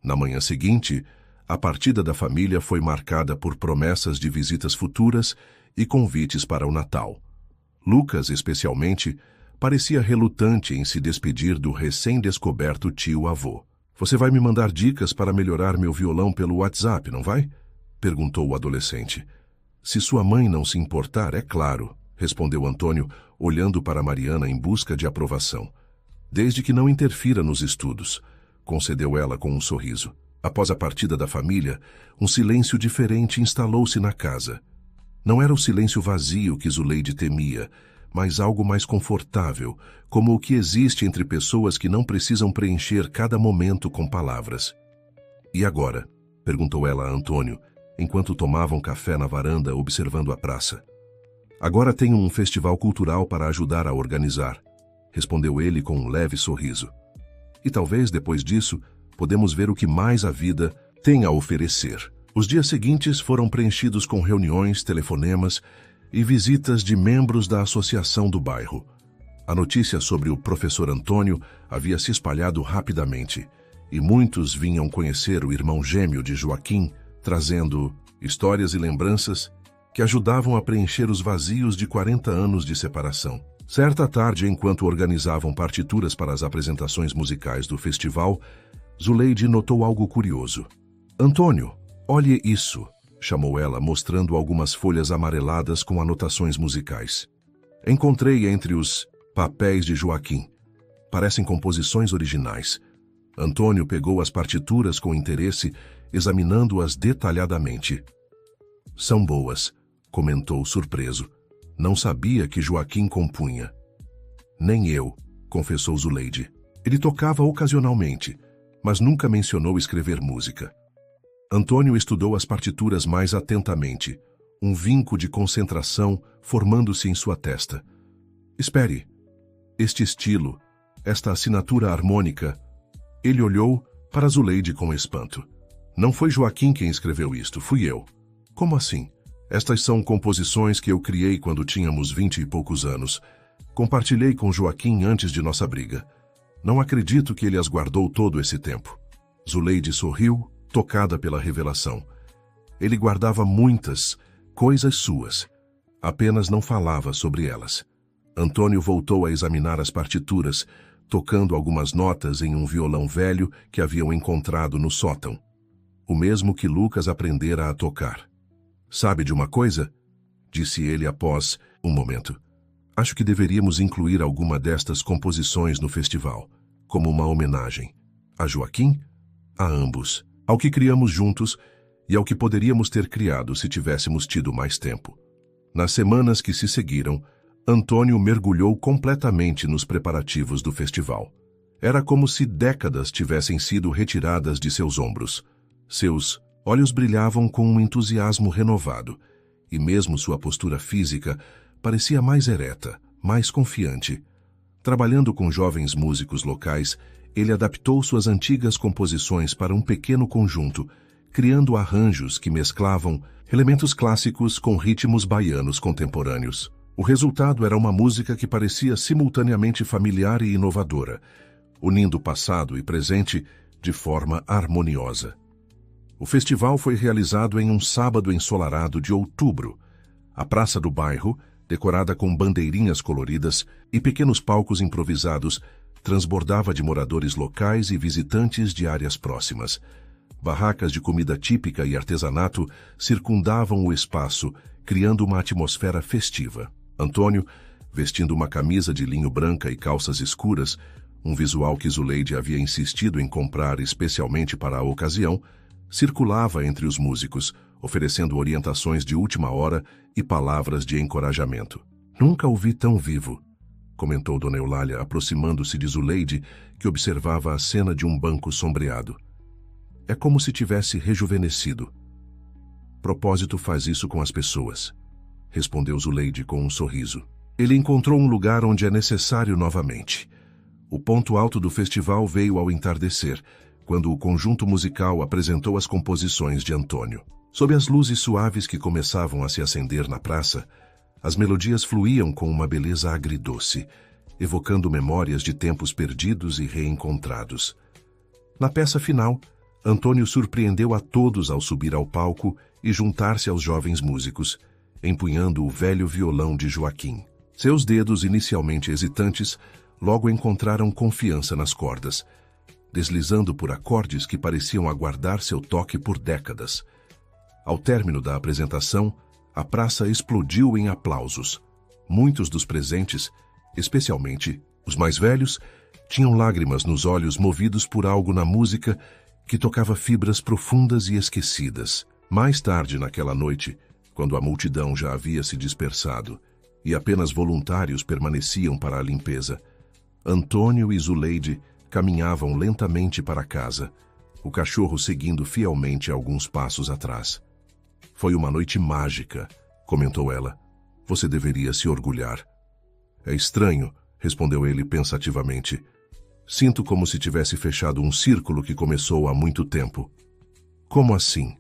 Na manhã seguinte, a partida da família foi marcada por promessas de visitas futuras e convites para o Natal. Lucas, especialmente, parecia relutante em se despedir do recém-descoberto tio-avô. Você vai me mandar dicas para melhorar meu violão pelo WhatsApp, não vai? Perguntou o adolescente. Se sua mãe não se importar, é claro, respondeu Antônio, olhando para Mariana em busca de aprovação. Desde que não interfira nos estudos, concedeu ela com um sorriso. Após a partida da família, um silêncio diferente instalou-se na casa. Não era o silêncio vazio que Zuleide temia, mas algo mais confortável, como o que existe entre pessoas que não precisam preencher cada momento com palavras. E agora? Perguntou ela a Antônio, enquanto tomavam café na varanda observando a praça. Agora tenho um festival cultural para ajudar a organizar, respondeu ele com um leve sorriso. E talvez, depois disso, podemos ver o que mais a vida tem a oferecer. Os dias seguintes foram preenchidos com reuniões, telefonemas e visitas de membros da associação do bairro. A notícia sobre o professor Antônio havia se espalhado rapidamente, e muitos vinham conhecer o irmão gêmeo de Joaquim, trazendo histórias e lembranças que ajudavam a preencher os vazios de 40 anos de separação. Certa tarde, enquanto organizavam partituras para as apresentações musicais do festival, Zuleide notou algo curioso. Antônio, olhe isso, chamou ela, mostrando algumas folhas amareladas com anotações musicais. Encontrei entre os papéis de Joaquim. Parecem composições originais. Antônio pegou as partituras com interesse, examinando-as detalhadamente. São boas, comentou surpreso. Não sabia que Joaquim compunha. Nem eu, confessou Zuleide. Ele tocava ocasionalmente, mas nunca mencionou escrever música. Antônio estudou as partituras mais atentamente, um vinco de concentração formando-se em sua testa. Espere. Este estilo, esta assinatura harmônica... Ele olhou para Zuleide com espanto. Não foi Joaquim quem escreveu isto, fui eu. Como assim? Estas são composições que eu criei quando tínhamos 20 e poucos anos. Compartilhei com Joaquim antes de nossa briga. Não acredito que ele as guardou todo esse tempo. Zuleide sorriu, tocada pela revelação. Ele guardava muitas coisas suas. Apenas não falava sobre elas. Antônio voltou a examinar as partituras, tocando algumas notas em um violão velho que haviam encontrado no sótão. O mesmo que Lucas aprendera a tocar. Sabe de uma coisa? Disse ele após um momento. Acho que deveríamos incluir alguma destas composições no festival, como uma homenagem. A Joaquim? A ambos. Ao que criamos juntos e ao que poderíamos ter criado se tivéssemos tido mais tempo. Nas semanas que se seguiram, Antônio mergulhou completamente nos preparativos do festival. Era como se décadas tivessem sido retiradas de seus ombros. Seus olhos brilhavam com um entusiasmo renovado, e mesmo sua postura física parecia mais ereta, mais confiante. Trabalhando com jovens músicos locais, ele adaptou suas antigas composições para um pequeno conjunto, criando arranjos que mesclavam elementos clássicos com ritmos baianos contemporâneos. O resultado era uma música que parecia simultaneamente familiar e inovadora, unindo passado e presente de forma harmoniosa. O festival foi realizado em um sábado ensolarado de outubro. A praça do bairro, decorada com bandeirinhas coloridas e pequenos palcos improvisados, transbordava de moradores locais e visitantes de áreas próximas. Barracas de comida típica e artesanato circundavam o espaço, criando uma atmosfera festiva. Antônio, vestindo uma camisa de linho branca e calças escuras, um visual que Zuleide havia insistido em comprar especialmente para a ocasião, circulava entre os músicos, oferecendo orientações de última hora e palavras de encorajamento. Nunca o vi tão vivo, comentou Dona Eulália, aproximando-se de Zuleide, que observava a cena de um banco sombreado. É como se tivesse rejuvenescido. Propósito faz isso com as pessoas, respondeu Zuleide com um sorriso. Ele encontrou um lugar onde é necessário novamente. O ponto alto do festival veio ao entardecer, quando o conjunto musical apresentou as composições de Antônio. Sob as luzes suaves que começavam a se acender na praça, as melodias fluíam com uma beleza agridoce, evocando memórias de tempos perdidos e reencontrados. Na peça final, Antônio surpreendeu a todos ao subir ao palco e juntar-se aos jovens músicos, empunhando o velho violão de Joaquim. Seus dedos, inicialmente hesitantes, logo encontraram confiança nas cordas, deslizando por acordes que pareciam aguardar seu toque por décadas. Ao término da apresentação, a praça explodiu em aplausos. Muitos dos presentes, especialmente os mais velhos, tinham lágrimas nos olhos movidos por algo na música que tocava fibras profundas e esquecidas. Mais tarde naquela noite, quando a multidão já havia se dispersado e apenas voluntários permaneciam para a limpeza, Antônio e Zuleide caminhavam lentamente para casa, o cachorro seguindo fielmente alguns passos atrás. Foi uma noite mágica, comentou ela. Você deveria se orgulhar. É estranho, respondeu ele pensativamente. Sinto como se tivesse fechado um círculo que começou há muito tempo. Como assim?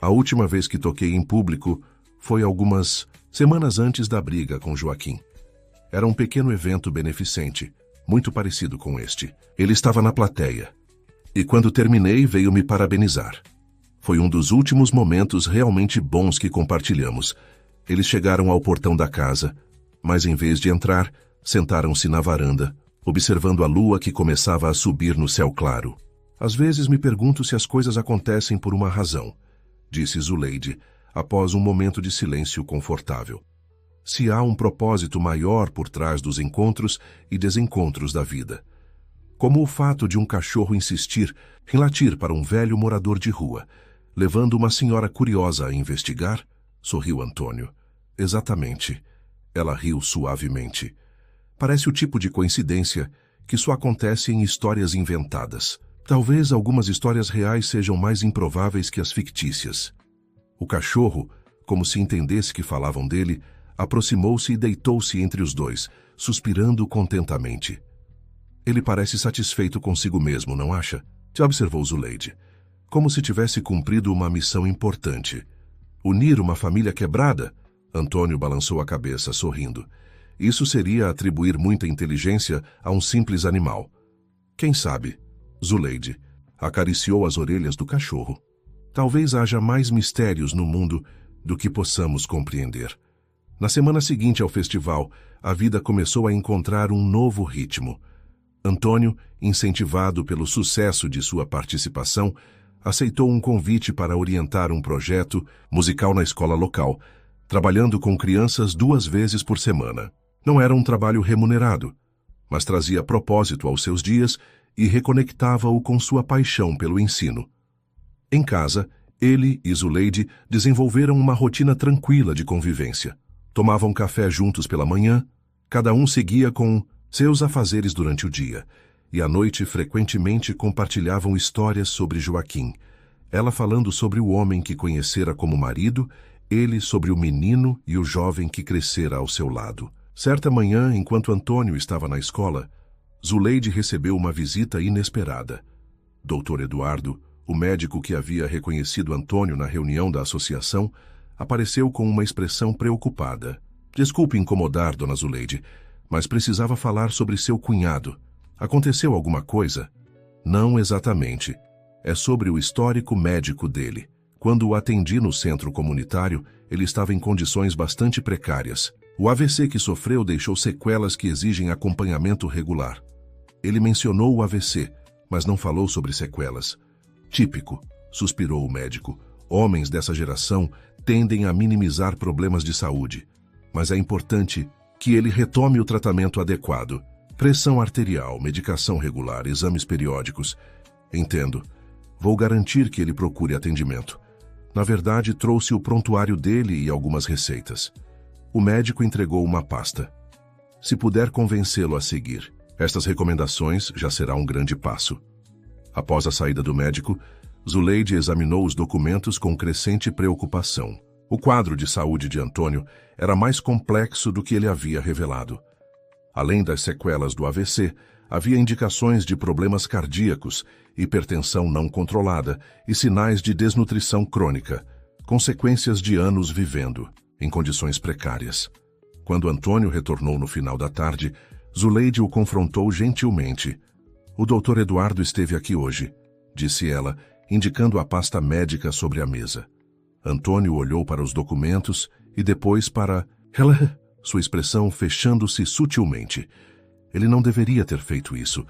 A última vez que toquei em público foi algumas semanas antes da briga com Joaquim. Era um pequeno evento beneficente, muito parecido com este. Ele estava na plateia, e quando terminei veio me parabenizar. Foi um dos últimos momentos realmente bons que compartilhamos. Eles chegaram ao portão da casa, mas em vez de entrar, sentaram-se na varanda, observando a lua que começava a subir no céu claro. Às vezes me pergunto se as coisas acontecem por uma razão, disse Zuleide, após um momento de silêncio confortável. Se há um propósito maior por trás dos encontros e desencontros da vida. Como o fato de um cachorro insistir em latir para um velho morador de rua, levando uma senhora curiosa a investigar, sorriu Antônio. Exatamente. Ela riu suavemente. Parece o tipo de coincidência que só acontece em histórias inventadas. Talvez algumas histórias reais sejam mais improváveis que as fictícias. O cachorro, como se entendesse que falavam dele, aproximou-se e deitou-se entre os dois, suspirando contentamente. Ele parece satisfeito consigo mesmo, não acha? Te observou Zuleide. Como se tivesse cumprido uma missão importante. Unir uma família quebrada? Antônio balançou a cabeça, sorrindo. Isso seria atribuir muita inteligência a um simples animal. Quem sabe? Zuleide acariciou as orelhas do cachorro. Talvez haja mais mistérios no mundo do que possamos compreender. Na semana seguinte ao festival, a vida começou a encontrar um novo ritmo. Antônio, incentivado pelo sucesso de sua participação, aceitou um convite para orientar um projeto musical na escola local, trabalhando com crianças 2 vezes por semana. Não era um trabalho remunerado, mas trazia propósito aos seus dias e reconectava-o com sua paixão pelo ensino. Em casa, ele e Zuleide desenvolveram uma rotina tranquila de convivência. Tomavam café juntos pela manhã, cada um seguia com seus afazeres durante o dia, e à noite frequentemente compartilhavam histórias sobre Joaquim, ela falando sobre o homem que conhecera como marido, ele sobre o menino e o jovem que crescera ao seu lado. Certa manhã, enquanto Antônio estava na escola, Zuleide recebeu uma visita inesperada. Dr. Eduardo, o médico que havia reconhecido Antônio na reunião da associação, apareceu com uma expressão preocupada. Desculpe incomodar, dona Zuleide, mas precisava falar sobre seu cunhado. Aconteceu alguma coisa? Não exatamente. É sobre o histórico médico dele. Quando o atendi no centro comunitário, ele estava em condições bastante precárias. O AVC que sofreu deixou sequelas que exigem acompanhamento regular. Ele mencionou o AVC, mas não falou sobre sequelas. Típico, suspirou o médico. Homens dessa geração tendem a minimizar problemas de saúde. Mas é importante que ele retome o tratamento adequado. Pressão arterial, medicação regular, exames periódicos. Entendo. Vou garantir que ele procure atendimento. Na verdade, trouxe o prontuário dele e algumas receitas. O médico entregou uma pasta. Se puder convencê-lo a seguir estas recomendações, já será um grande passo. Após a saída do médico, Zuleide examinou os documentos com crescente preocupação. O quadro de saúde de Antônio era mais complexo do que ele havia revelado. Além das sequelas do AVC, havia indicações de problemas cardíacos, hipertensão não controlada e sinais de desnutrição crônica, consequências de anos vivendo em condições precárias. Quando Antônio retornou no final da tarde, Zuleide o confrontou gentilmente. O Dr. Eduardo esteve aqui hoje, disse ela, indicando a pasta médica sobre a mesa. Antônio olhou para os documentos e depois para ela, sua expressão fechando-se sutilmente. Ele não deveria ter feito isso.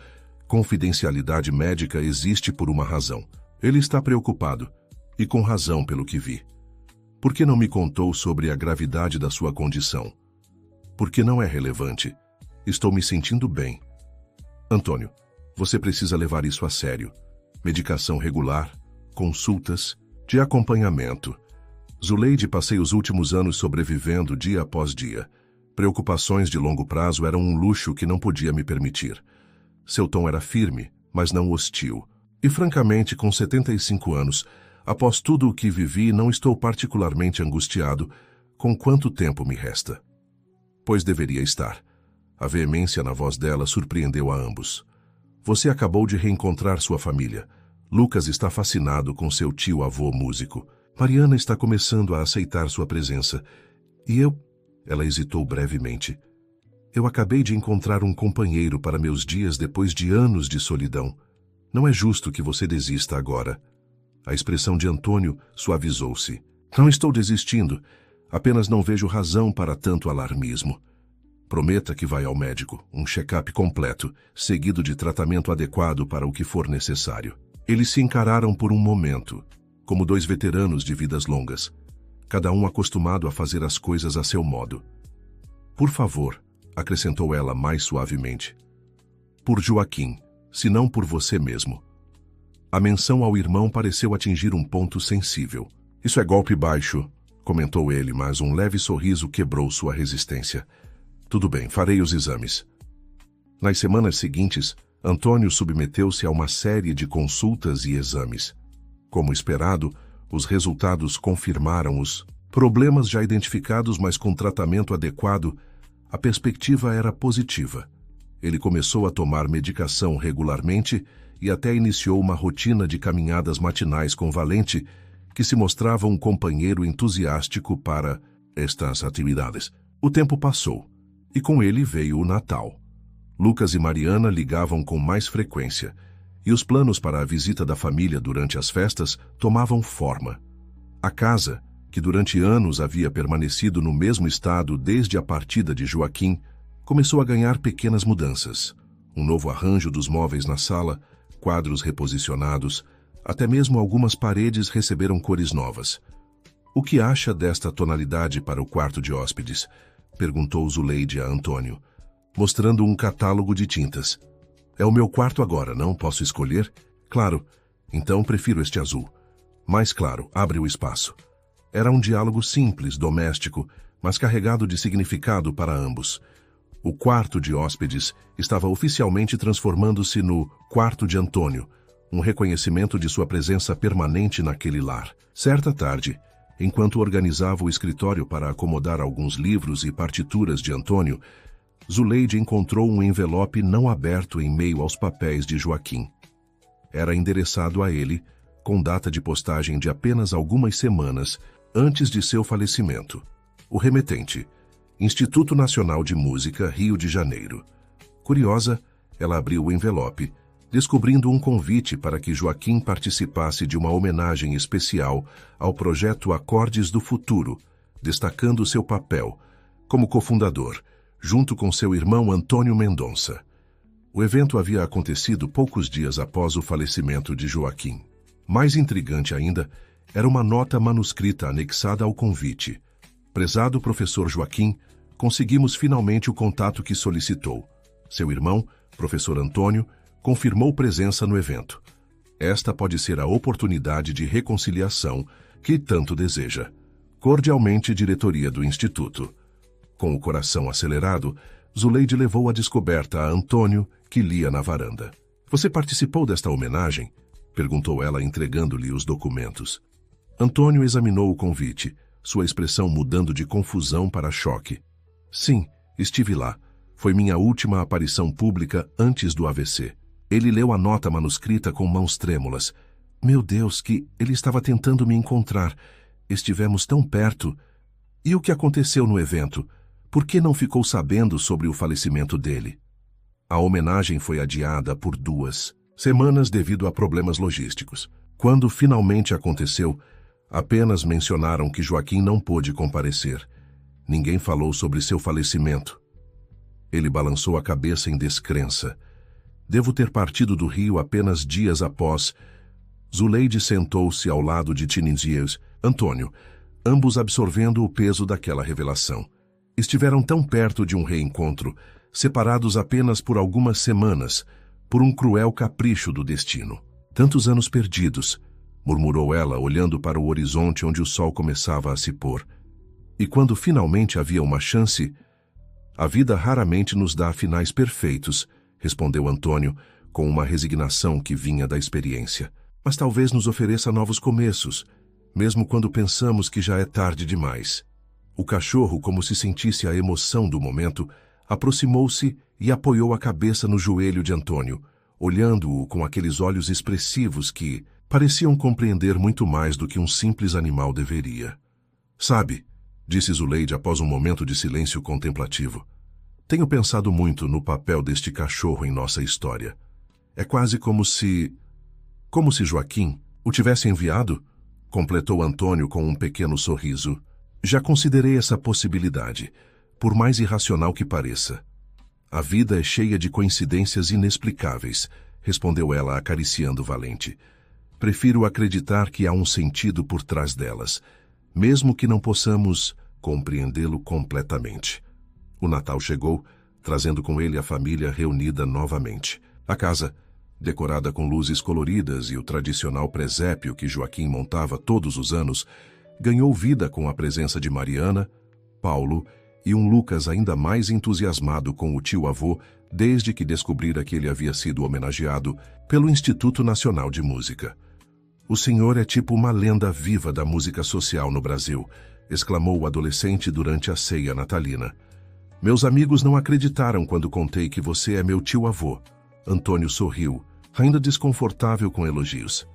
Confidencialidade médica existe por uma razão. Ele está preocupado, e com razão pelo que vi. Por que não me contou sobre a gravidade da sua condição? Porque não é relevante. Estou me sentindo bem. Antônio, você precisa levar isso a sério. Medicação regular, consultas, de acompanhamento. Zuleide passei os últimos anos sobrevivendo dia após dia. Preocupações de longo prazo eram um luxo que não podia me permitir. Seu tom era firme, mas não hostil. E francamente, com 75 anos, após tudo o que vivi, não estou particularmente angustiado com quanto tempo me resta. Pois deveria estar. A veemência na voz dela surpreendeu a ambos. Você acabou de reencontrar sua família. Lucas está fascinado com seu tio-avô músico. Mariana está começando a aceitar sua presença. E eu... Ela hesitou brevemente. Eu acabei de encontrar um companheiro para meus dias depois de anos de solidão. Não é justo que você desista agora. A expressão de Antônio suavizou-se. Não estou desistindo. Apenas não vejo razão para tanto alarmismo. Prometa que vai ao médico, um check-up completo, seguido de tratamento adequado para o que for necessário. Eles se encararam por um momento, como 2 veteranos de vidas longas, cada um acostumado a fazer as coisas a seu modo. Por favor, acrescentou ela mais suavemente. Por Joaquim, se não por você mesmo. A menção ao irmão pareceu atingir um ponto sensível. Isso é golpe baixo, comentou ele, mas um leve sorriso quebrou sua resistência. Tudo bem, farei os exames. Nas semanas seguintes, Antônio submeteu-se a uma série de consultas e exames. Como esperado, os resultados confirmaram os problemas já identificados, mas com tratamento adequado, a perspectiva era positiva. Ele começou a tomar medicação regularmente e até iniciou uma rotina de caminhadas matinais com Valente, que se mostrava um companheiro entusiástico para estas atividades. O tempo passou, e com ele veio o Natal. Lucas e Mariana ligavam com mais frequência, e os planos para a visita da família durante as festas tomavam forma. A casa, que durante anos havia permanecido no mesmo estado desde a partida de Joaquim, começou a ganhar pequenas mudanças. Um novo arranjo dos móveis na sala, quadros reposicionados, até mesmo algumas paredes receberam cores novas. "O que acha desta tonalidade para o quarto de hóspedes?" perguntou Zuleide a Antônio, mostrando um catálogo de tintas. "É o meu quarto agora, não posso escolher?" "Claro, então prefiro este azul. Mais claro, abre o espaço." Era um diálogo simples, doméstico, mas carregado de significado para ambos. O quarto de hóspedes estava oficialmente transformando-se no quarto de Antônio, um reconhecimento de sua presença permanente naquele lar. Certa tarde, enquanto organizava o escritório para acomodar alguns livros e partituras de Antônio, Zuleide encontrou um envelope não aberto em meio aos papéis de Joaquim. Era endereçado a ele, com data de postagem de apenas algumas semanas antes de seu falecimento. O remetente: Instituto Nacional de Música, Rio de Janeiro. Curiosa, ela abriu o envelope, descobrindo um convite para que Joaquim participasse de uma homenagem especial ao projeto Acordes do Futuro, destacando seu papel como cofundador, junto com seu irmão Antônio Mendonça. O evento havia acontecido poucos dias após o falecimento de Joaquim. Mais intrigante ainda, era uma nota manuscrita anexada ao convite. "Prezado professor Joaquim, conseguimos finalmente o contato que solicitou. Seu irmão, professor Antônio, confirmou presença no evento. Esta pode ser a oportunidade de reconciliação que tanto deseja. Cordialmente, diretoria do Instituto." Com o coração acelerado, Zuleide levou a descoberta a Antônio, que lia na varanda. "Você participou desta homenagem?" perguntou ela, entregando-lhe os documentos. Antônio examinou o convite, sua expressão mudando de confusão para choque. "Sim, estive lá. Foi minha última aparição pública antes do AVC." Ele leu a nota manuscrita com mãos trêmulas. "Meu Deus, que ele estava tentando me encontrar. Estivemos tão perto. E o que aconteceu no evento? Por que não ficou sabendo sobre o falecimento dele?" A homenagem foi adiada por 2 semanas devido a problemas logísticos. Quando finalmente aconteceu, apenas mencionaram que Joaquim não pôde comparecer. Ninguém falou sobre seu falecimento. Ele balançou a cabeça em descrença. "Devo ter partido do Rio apenas dias após." Zuleide sentou-se ao lado de Tinisius, Antônio, ambos absorvendo o peso daquela revelação. Estiveram tão perto de um reencontro, separados apenas por algumas semanas, por um cruel capricho do destino. "Tantos anos perdidos", murmurou ela, olhando para o horizonte onde o sol começava a se pôr. "E quando finalmente havia uma chance..." "A vida raramente nos dá finais perfeitos", respondeu Antônio, com uma resignação que vinha da experiência. "Mas talvez nos ofereça novos começos, mesmo quando pensamos que já é tarde demais." O cachorro, como se sentisse a emoção do momento, aproximou-se e apoiou a cabeça no joelho de Antônio, olhando-o com aqueles olhos expressivos que pareciam compreender muito mais do que um simples animal deveria. "Sabe", disse Zuleide após um momento de silêncio contemplativo, "tenho pensado muito no papel deste cachorro em nossa história. É quase como se Joaquim o tivesse enviado?" completou Antônio com um pequeno sorriso. "Já considerei essa possibilidade, por mais irracional que pareça." "A vida é cheia de coincidências inexplicáveis", respondeu ela, acariciando Valente. "Prefiro acreditar que há um sentido por trás delas, mesmo que não possamos compreendê-lo completamente." O Natal chegou, trazendo com ele a família reunida novamente. A casa, decorada com luzes coloridas e o tradicional presépio que Joaquim montava todos os anos, ganhou vida com a presença de Mariana, Paulo e um Lucas ainda mais entusiasmado com o tio-avô desde que descobrira que ele havia sido homenageado pelo Instituto Nacional de Música. "O senhor é tipo uma lenda viva da música social no Brasil", exclamou o adolescente durante a ceia natalina. "Meus amigos não acreditaram quando contei que você é meu tio-avô." Antônio sorriu, ainda desconfortável com elogios.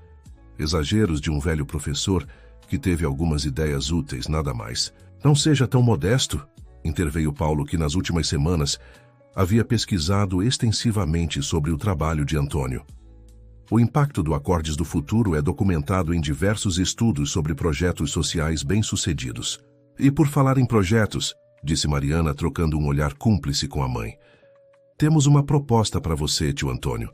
Exageros de um velho professor que teve algumas ideias úteis, nada mais. "Não seja tão modesto", interveio Paulo, que nas últimas semanas havia pesquisado extensivamente sobre o trabalho de Antônio. O impacto do Acordes do Futuro é documentado em diversos estudos sobre projetos sociais bem-sucedidos. E por falar em projetos, disse Mariana trocando um olhar cúmplice com a mãe. Temos uma proposta para você, tio Antônio.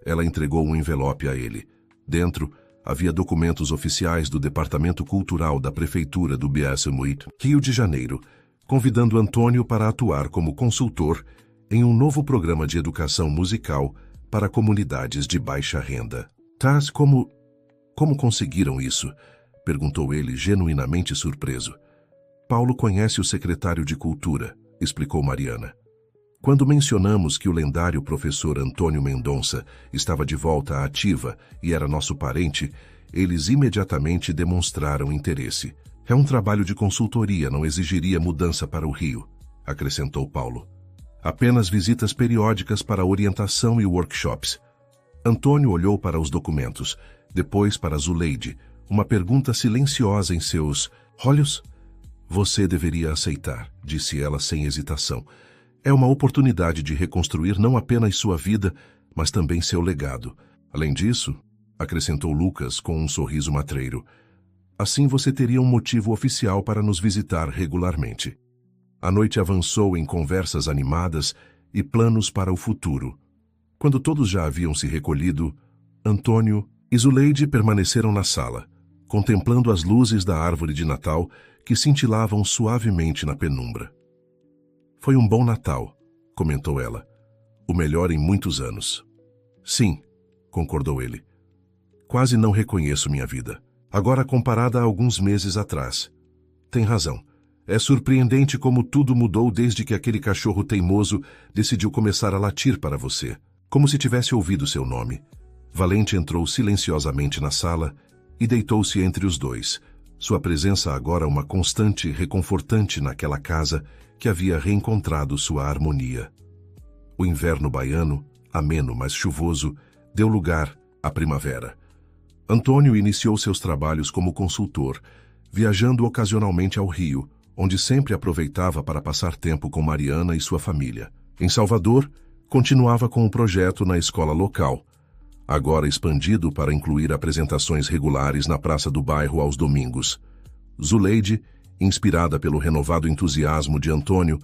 Ela entregou um envelope a ele. Dentro, havia documentos oficiais do Departamento Cultural da Prefeitura do BSMUIT, Rio de Janeiro, convidando Antônio para atuar como consultor em um novo programa de educação musical para comunidades de baixa renda. Taz, como conseguiram isso? Perguntou ele, genuinamente surpreso. Paulo conhece o secretário de Cultura, explicou Mariana. Quando mencionamos que o lendário professor Antônio Mendonça estava de volta à ativa e era nosso parente, eles imediatamente demonstraram interesse. É um trabalho de consultoria, não exigiria mudança para o Rio, acrescentou Paulo. Apenas visitas periódicas para orientação e workshops. Antônio olhou para os documentos, depois para Zuleide, uma pergunta silenciosa em seus olhos. Você deveria aceitar, disse ela sem hesitação. É uma oportunidade de reconstruir não apenas sua vida, mas também seu legado. Além disso, acrescentou Lucas com um sorriso matreiro, assim você teria um motivo oficial para nos visitar regularmente. A noite avançou em conversas animadas e planos para o futuro. Quando todos já haviam se recolhido, Antônio e Zuleide permaneceram na sala, contemplando as luzes da árvore de Natal que cintilavam suavemente na penumbra. Foi um bom Natal, comentou ela. O melhor em muitos anos. Sim, concordou ele. Quase não reconheço minha vida. Agora comparada a alguns meses atrás. Tem razão. É surpreendente como tudo mudou desde que aquele cachorro teimoso decidiu começar a latir para você, como se tivesse ouvido seu nome. Valente entrou silenciosamente na sala e deitou-se entre os dois, sua presença agora uma constante reconfortante naquela casa que havia reencontrado sua harmonia. O inverno baiano, ameno mas chuvoso, deu lugar à primavera. Antônio iniciou seus trabalhos como consultor, viajando ocasionalmente ao Rio, onde sempre aproveitava para passar tempo com Mariana e sua família. Em Salvador, continuava com o projeto na escola local, agora expandido para incluir apresentações regulares na praça do bairro aos domingos. Zuleide, inspirada pelo renovado entusiasmo de Antônio,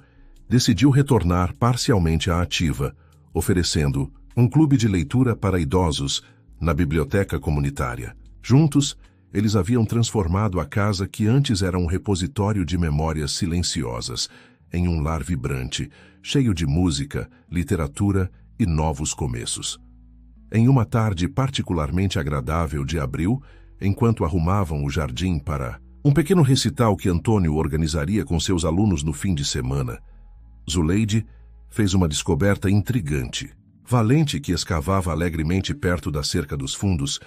decidiu retornar parcialmente à ativa, oferecendo um clube de leitura para idosos na biblioteca comunitária. Juntos, eles haviam transformado a casa que antes era um repositório de memórias silenciosas em um lar vibrante, cheio de música, literatura e novos começos. Em uma tarde particularmente agradável de abril, enquanto arrumavam o jardim para um pequeno recital que Antônio organizaria com seus alunos no fim de semana, Zuleide fez uma descoberta intrigante. Valente, que escavava alegremente perto da cerca dos fundos,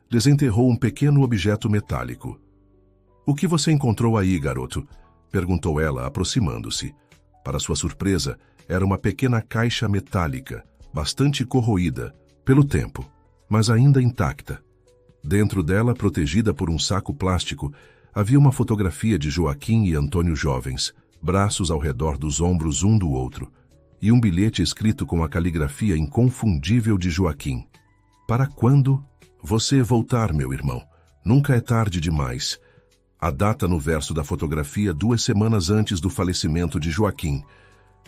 desenterrou um pequeno objeto metálico. — O que você encontrou aí, garoto? Perguntou ela, aproximando-se. Para sua surpresa, era uma pequena caixa metálica, bastante corroída pelo tempo, mas ainda intacta. Dentro dela, protegida por um saco plástico, havia uma fotografia de Joaquim e Antônio jovens, braços ao redor dos ombros um do outro, e um bilhete escrito com a caligrafia inconfundível de Joaquim. — Para quando você voltar, meu irmão? Nunca é tarde demais. A data no verso da fotografia 2 semanas antes do falecimento de Joaquim.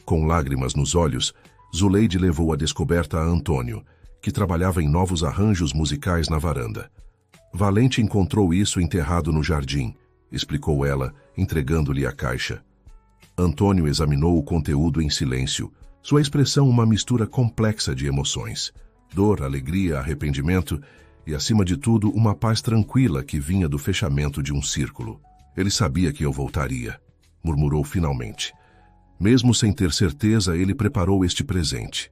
Com lágrimas nos olhos, Zuleide levou a descoberta a Antônio, que trabalhava em novos arranjos musicais na varanda. Valente encontrou isso enterrado no jardim, explicou ela, entregando-lhe a caixa. Antônio examinou o conteúdo em silêncio, sua expressão uma mistura complexa de emoções. Dor, alegria, arrependimento e, acima de tudo, uma paz tranquila que vinha do fechamento de um círculo. Ele sabia que eu voltaria, murmurou finalmente. Mesmo sem ter certeza, ele preparou este presente.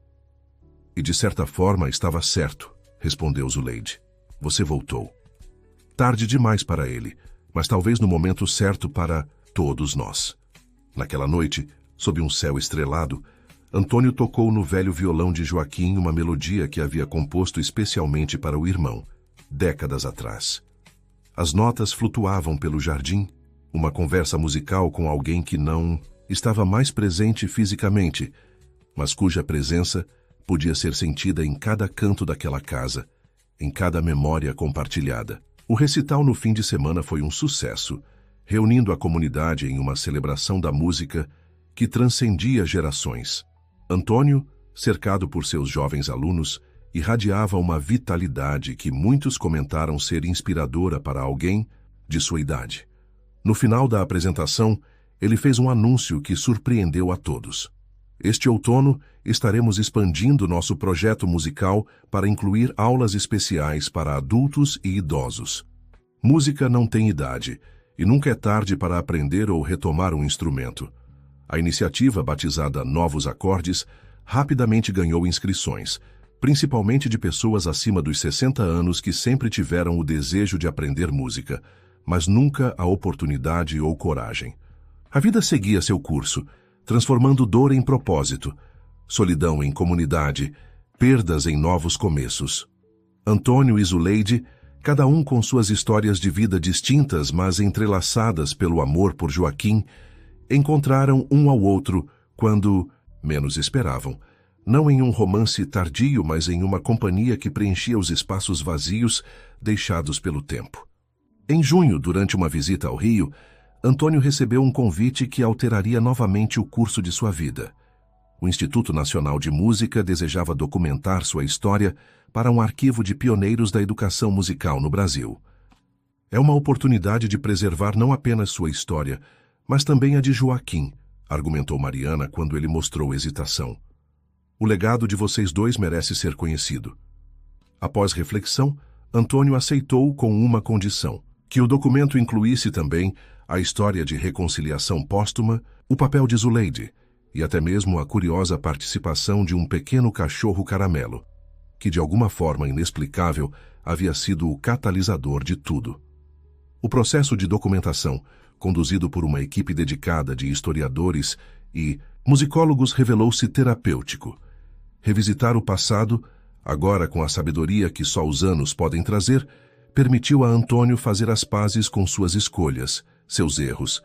E de certa forma estava certo, respondeu Zuleide. Você voltou. Tarde demais para ele, mas talvez no momento certo para todos nós. Naquela noite, sob um céu estrelado, Antônio tocou no velho violão de Joaquim uma melodia que havia composto especialmente para o irmão, décadas atrás. As notas flutuavam pelo jardim, uma conversa musical com alguém que não estava mais presente fisicamente, mas cuja presença podia ser sentida em cada canto daquela casa, em cada memória compartilhada. O recital no fim de semana foi um sucesso, reunindo a comunidade em uma celebração da música que transcendia gerações. Antônio, cercado por seus jovens alunos, irradiava uma vitalidade que muitos comentaram ser inspiradora para alguém de sua idade. No final da apresentação, ele fez um anúncio que surpreendeu a todos. Este outono, estaremos expandindo nosso projeto musical para incluir aulas especiais para adultos e idosos. Música não tem idade, e nunca é tarde para aprender ou retomar um instrumento. A iniciativa, batizada Novos Acordes, rapidamente ganhou inscrições, principalmente de pessoas acima dos 60 anos que sempre tiveram o desejo de aprender música, mas nunca a oportunidade ou coragem. A vida seguia seu curso, transformando dor em propósito, solidão em comunidade, perdas em novos começos. Antônio e Zuleide, cada um com suas histórias de vida distintas, mas entrelaçadas pelo amor por Joaquim, encontraram um ao outro quando menos esperavam, não em um romance tardio, mas em uma companhia que preenchia os espaços vazios deixados pelo tempo. Em junho, durante uma visita ao Rio, Antônio recebeu um convite que alteraria novamente o curso de sua vida. O Instituto Nacional de Música desejava documentar sua história para um arquivo de pioneiros da educação musical no Brasil. É uma oportunidade de preservar não apenas sua história, mas também a de Joaquim, argumentou Mariana quando ele mostrou hesitação. O legado de vocês dois merece ser conhecido. Após reflexão, Antônio aceitou com uma condição: que o documento incluísse também a história de reconciliação póstuma, o papel de Zuleide e até mesmo a curiosa participação de um pequeno cachorro caramelo, que de alguma forma inexplicável havia sido o catalisador de tudo. O processo de documentação, conduzido por uma equipe dedicada de historiadores e musicólogos, revelou-se terapêutico. Revisitar o passado, agora com a sabedoria que só os anos podem trazer, permitiu a Antônio fazer as pazes com suas escolhas, seus erros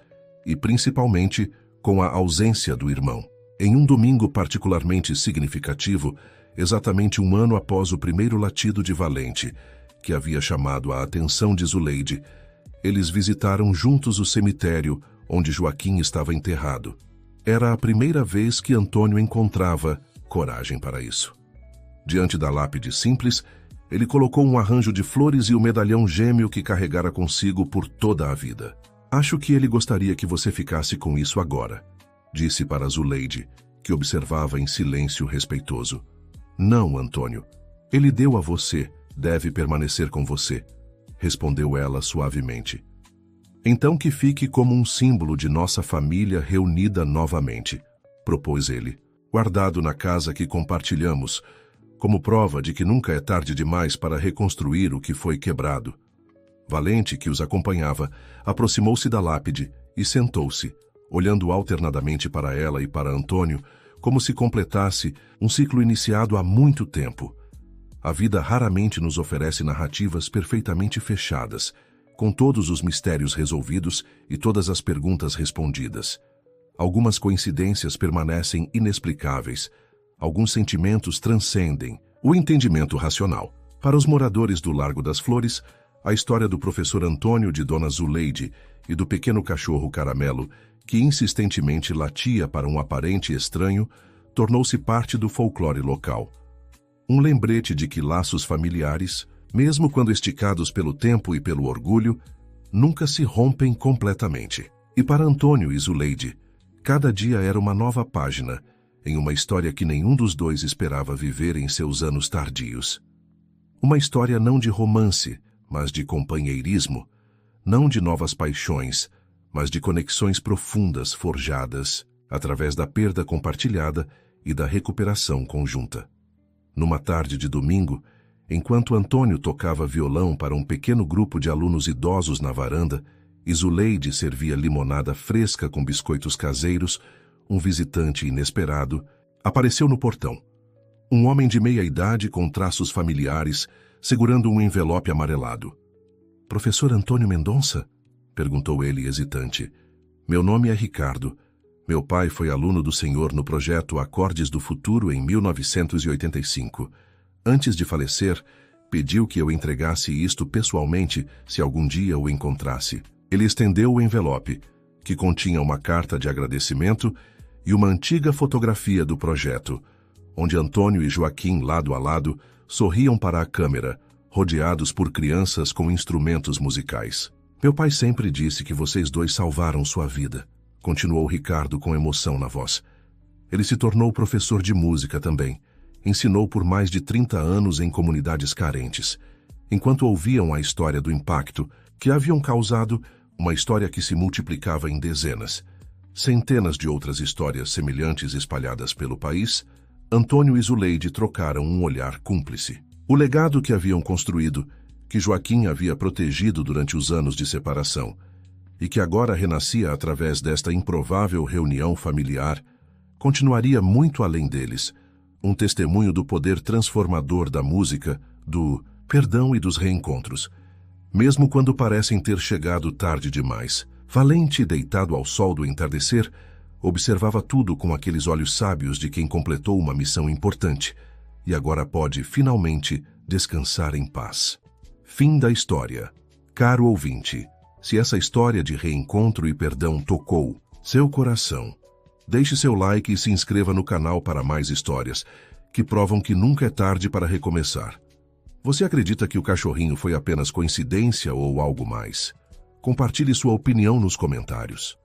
e, principalmente, com a ausência do irmão. Em um domingo particularmente significativo, exatamente um ano após o primeiro latido de Valente, que havia chamado a atenção de Zuleide, eles visitaram juntos o cemitério onde Joaquim estava enterrado. Era a primeira vez que Antônio encontrava coragem para isso. Diante da lápide simples, ele colocou um arranjo de flores e o medalhão gêmeo que carregara consigo por toda a vida. Acho que ele gostaria que você ficasse com isso agora, disse para Zuleide, que observava em silêncio respeitoso. Não, Antônio. Ele deu a você, deve permanecer com você, respondeu ela suavemente. Então que fique como um símbolo de nossa família reunida novamente, propôs ele, guardado na casa que compartilhamos, como prova de que nunca é tarde demais para reconstruir o que foi quebrado. Valente, que os acompanhava, aproximou-se da lápide e sentou-se, olhando alternadamente para ela e para Antônio, como se completasse um ciclo iniciado há muito tempo. A vida raramente nos oferece narrativas perfeitamente fechadas, com todos os mistérios resolvidos e todas as perguntas respondidas. Algumas coincidências permanecem inexplicáveis, alguns sentimentos transcendem o entendimento racional. Para os moradores do Largo das Flores, a história do professor Antônio, de Dona Zuleide e do pequeno cachorro Caramelo, que insistentemente latia para um aparente estranho, tornou-se parte do folclore local. Um lembrete de que laços familiares, mesmo quando esticados pelo tempo e pelo orgulho, nunca se rompem completamente. E para Antônio e Zuleide, cada dia era uma nova página, em uma história que nenhum dos dois esperava viver em seus anos tardios. Uma história não de romance, mas de companheirismo, não de novas paixões, mas de conexões profundas forjadas através da perda compartilhada e da recuperação conjunta. Numa tarde de domingo, enquanto Antônio tocava violão para um pequeno grupo de alunos idosos na varanda e Zuleide servia limonada fresca com biscoitos caseiros, um visitante inesperado apareceu no portão. Um homem de meia idade com traços familiares, segurando um envelope amarelado. "Professor Antônio Mendonça?" perguntou ele hesitante. "Meu nome é Ricardo. Meu pai foi aluno do senhor no projeto Acordes do Futuro em 1985. Antes de falecer, pediu que eu entregasse isto pessoalmente se algum dia o encontrasse. Ele estendeu o envelope, que continha uma carta de agradecimento e uma antiga fotografia do projeto, onde Antônio e Joaquim, lado a lado, sorriam para a câmera, rodeados por crianças com instrumentos musicais. Meu pai sempre disse que vocês dois salvaram sua vida, continuou Ricardo com emoção na voz. Ele se tornou professor de música também. Ensinou por mais de 30 anos em comunidades carentes. Enquanto ouviam a história do impacto que haviam causado, uma história que se multiplicava em dezenas. Centenas de outras histórias semelhantes espalhadas pelo país, Antônio e Zuleide trocaram um olhar cúmplice. O legado que haviam construído, que Joaquim havia protegido durante os anos de separação, e que agora renascia através desta improvável reunião familiar, continuaria muito além deles, um testemunho do poder transformador da música, do perdão e dos reencontros, mesmo quando parecem ter chegado tarde demais. Valente, deitado ao sol do entardecer, observava tudo com aqueles olhos sábios de quem completou uma missão importante e agora pode, finalmente, descansar em paz. Fim da história. Caro ouvinte, se essa história de reencontro e perdão tocou seu coração, deixe seu like e se inscreva no canal para mais histórias que provam que nunca é tarde para recomeçar. Você acredita que o cachorrinho foi apenas coincidência ou algo mais? Compartilhe sua opinião nos comentários.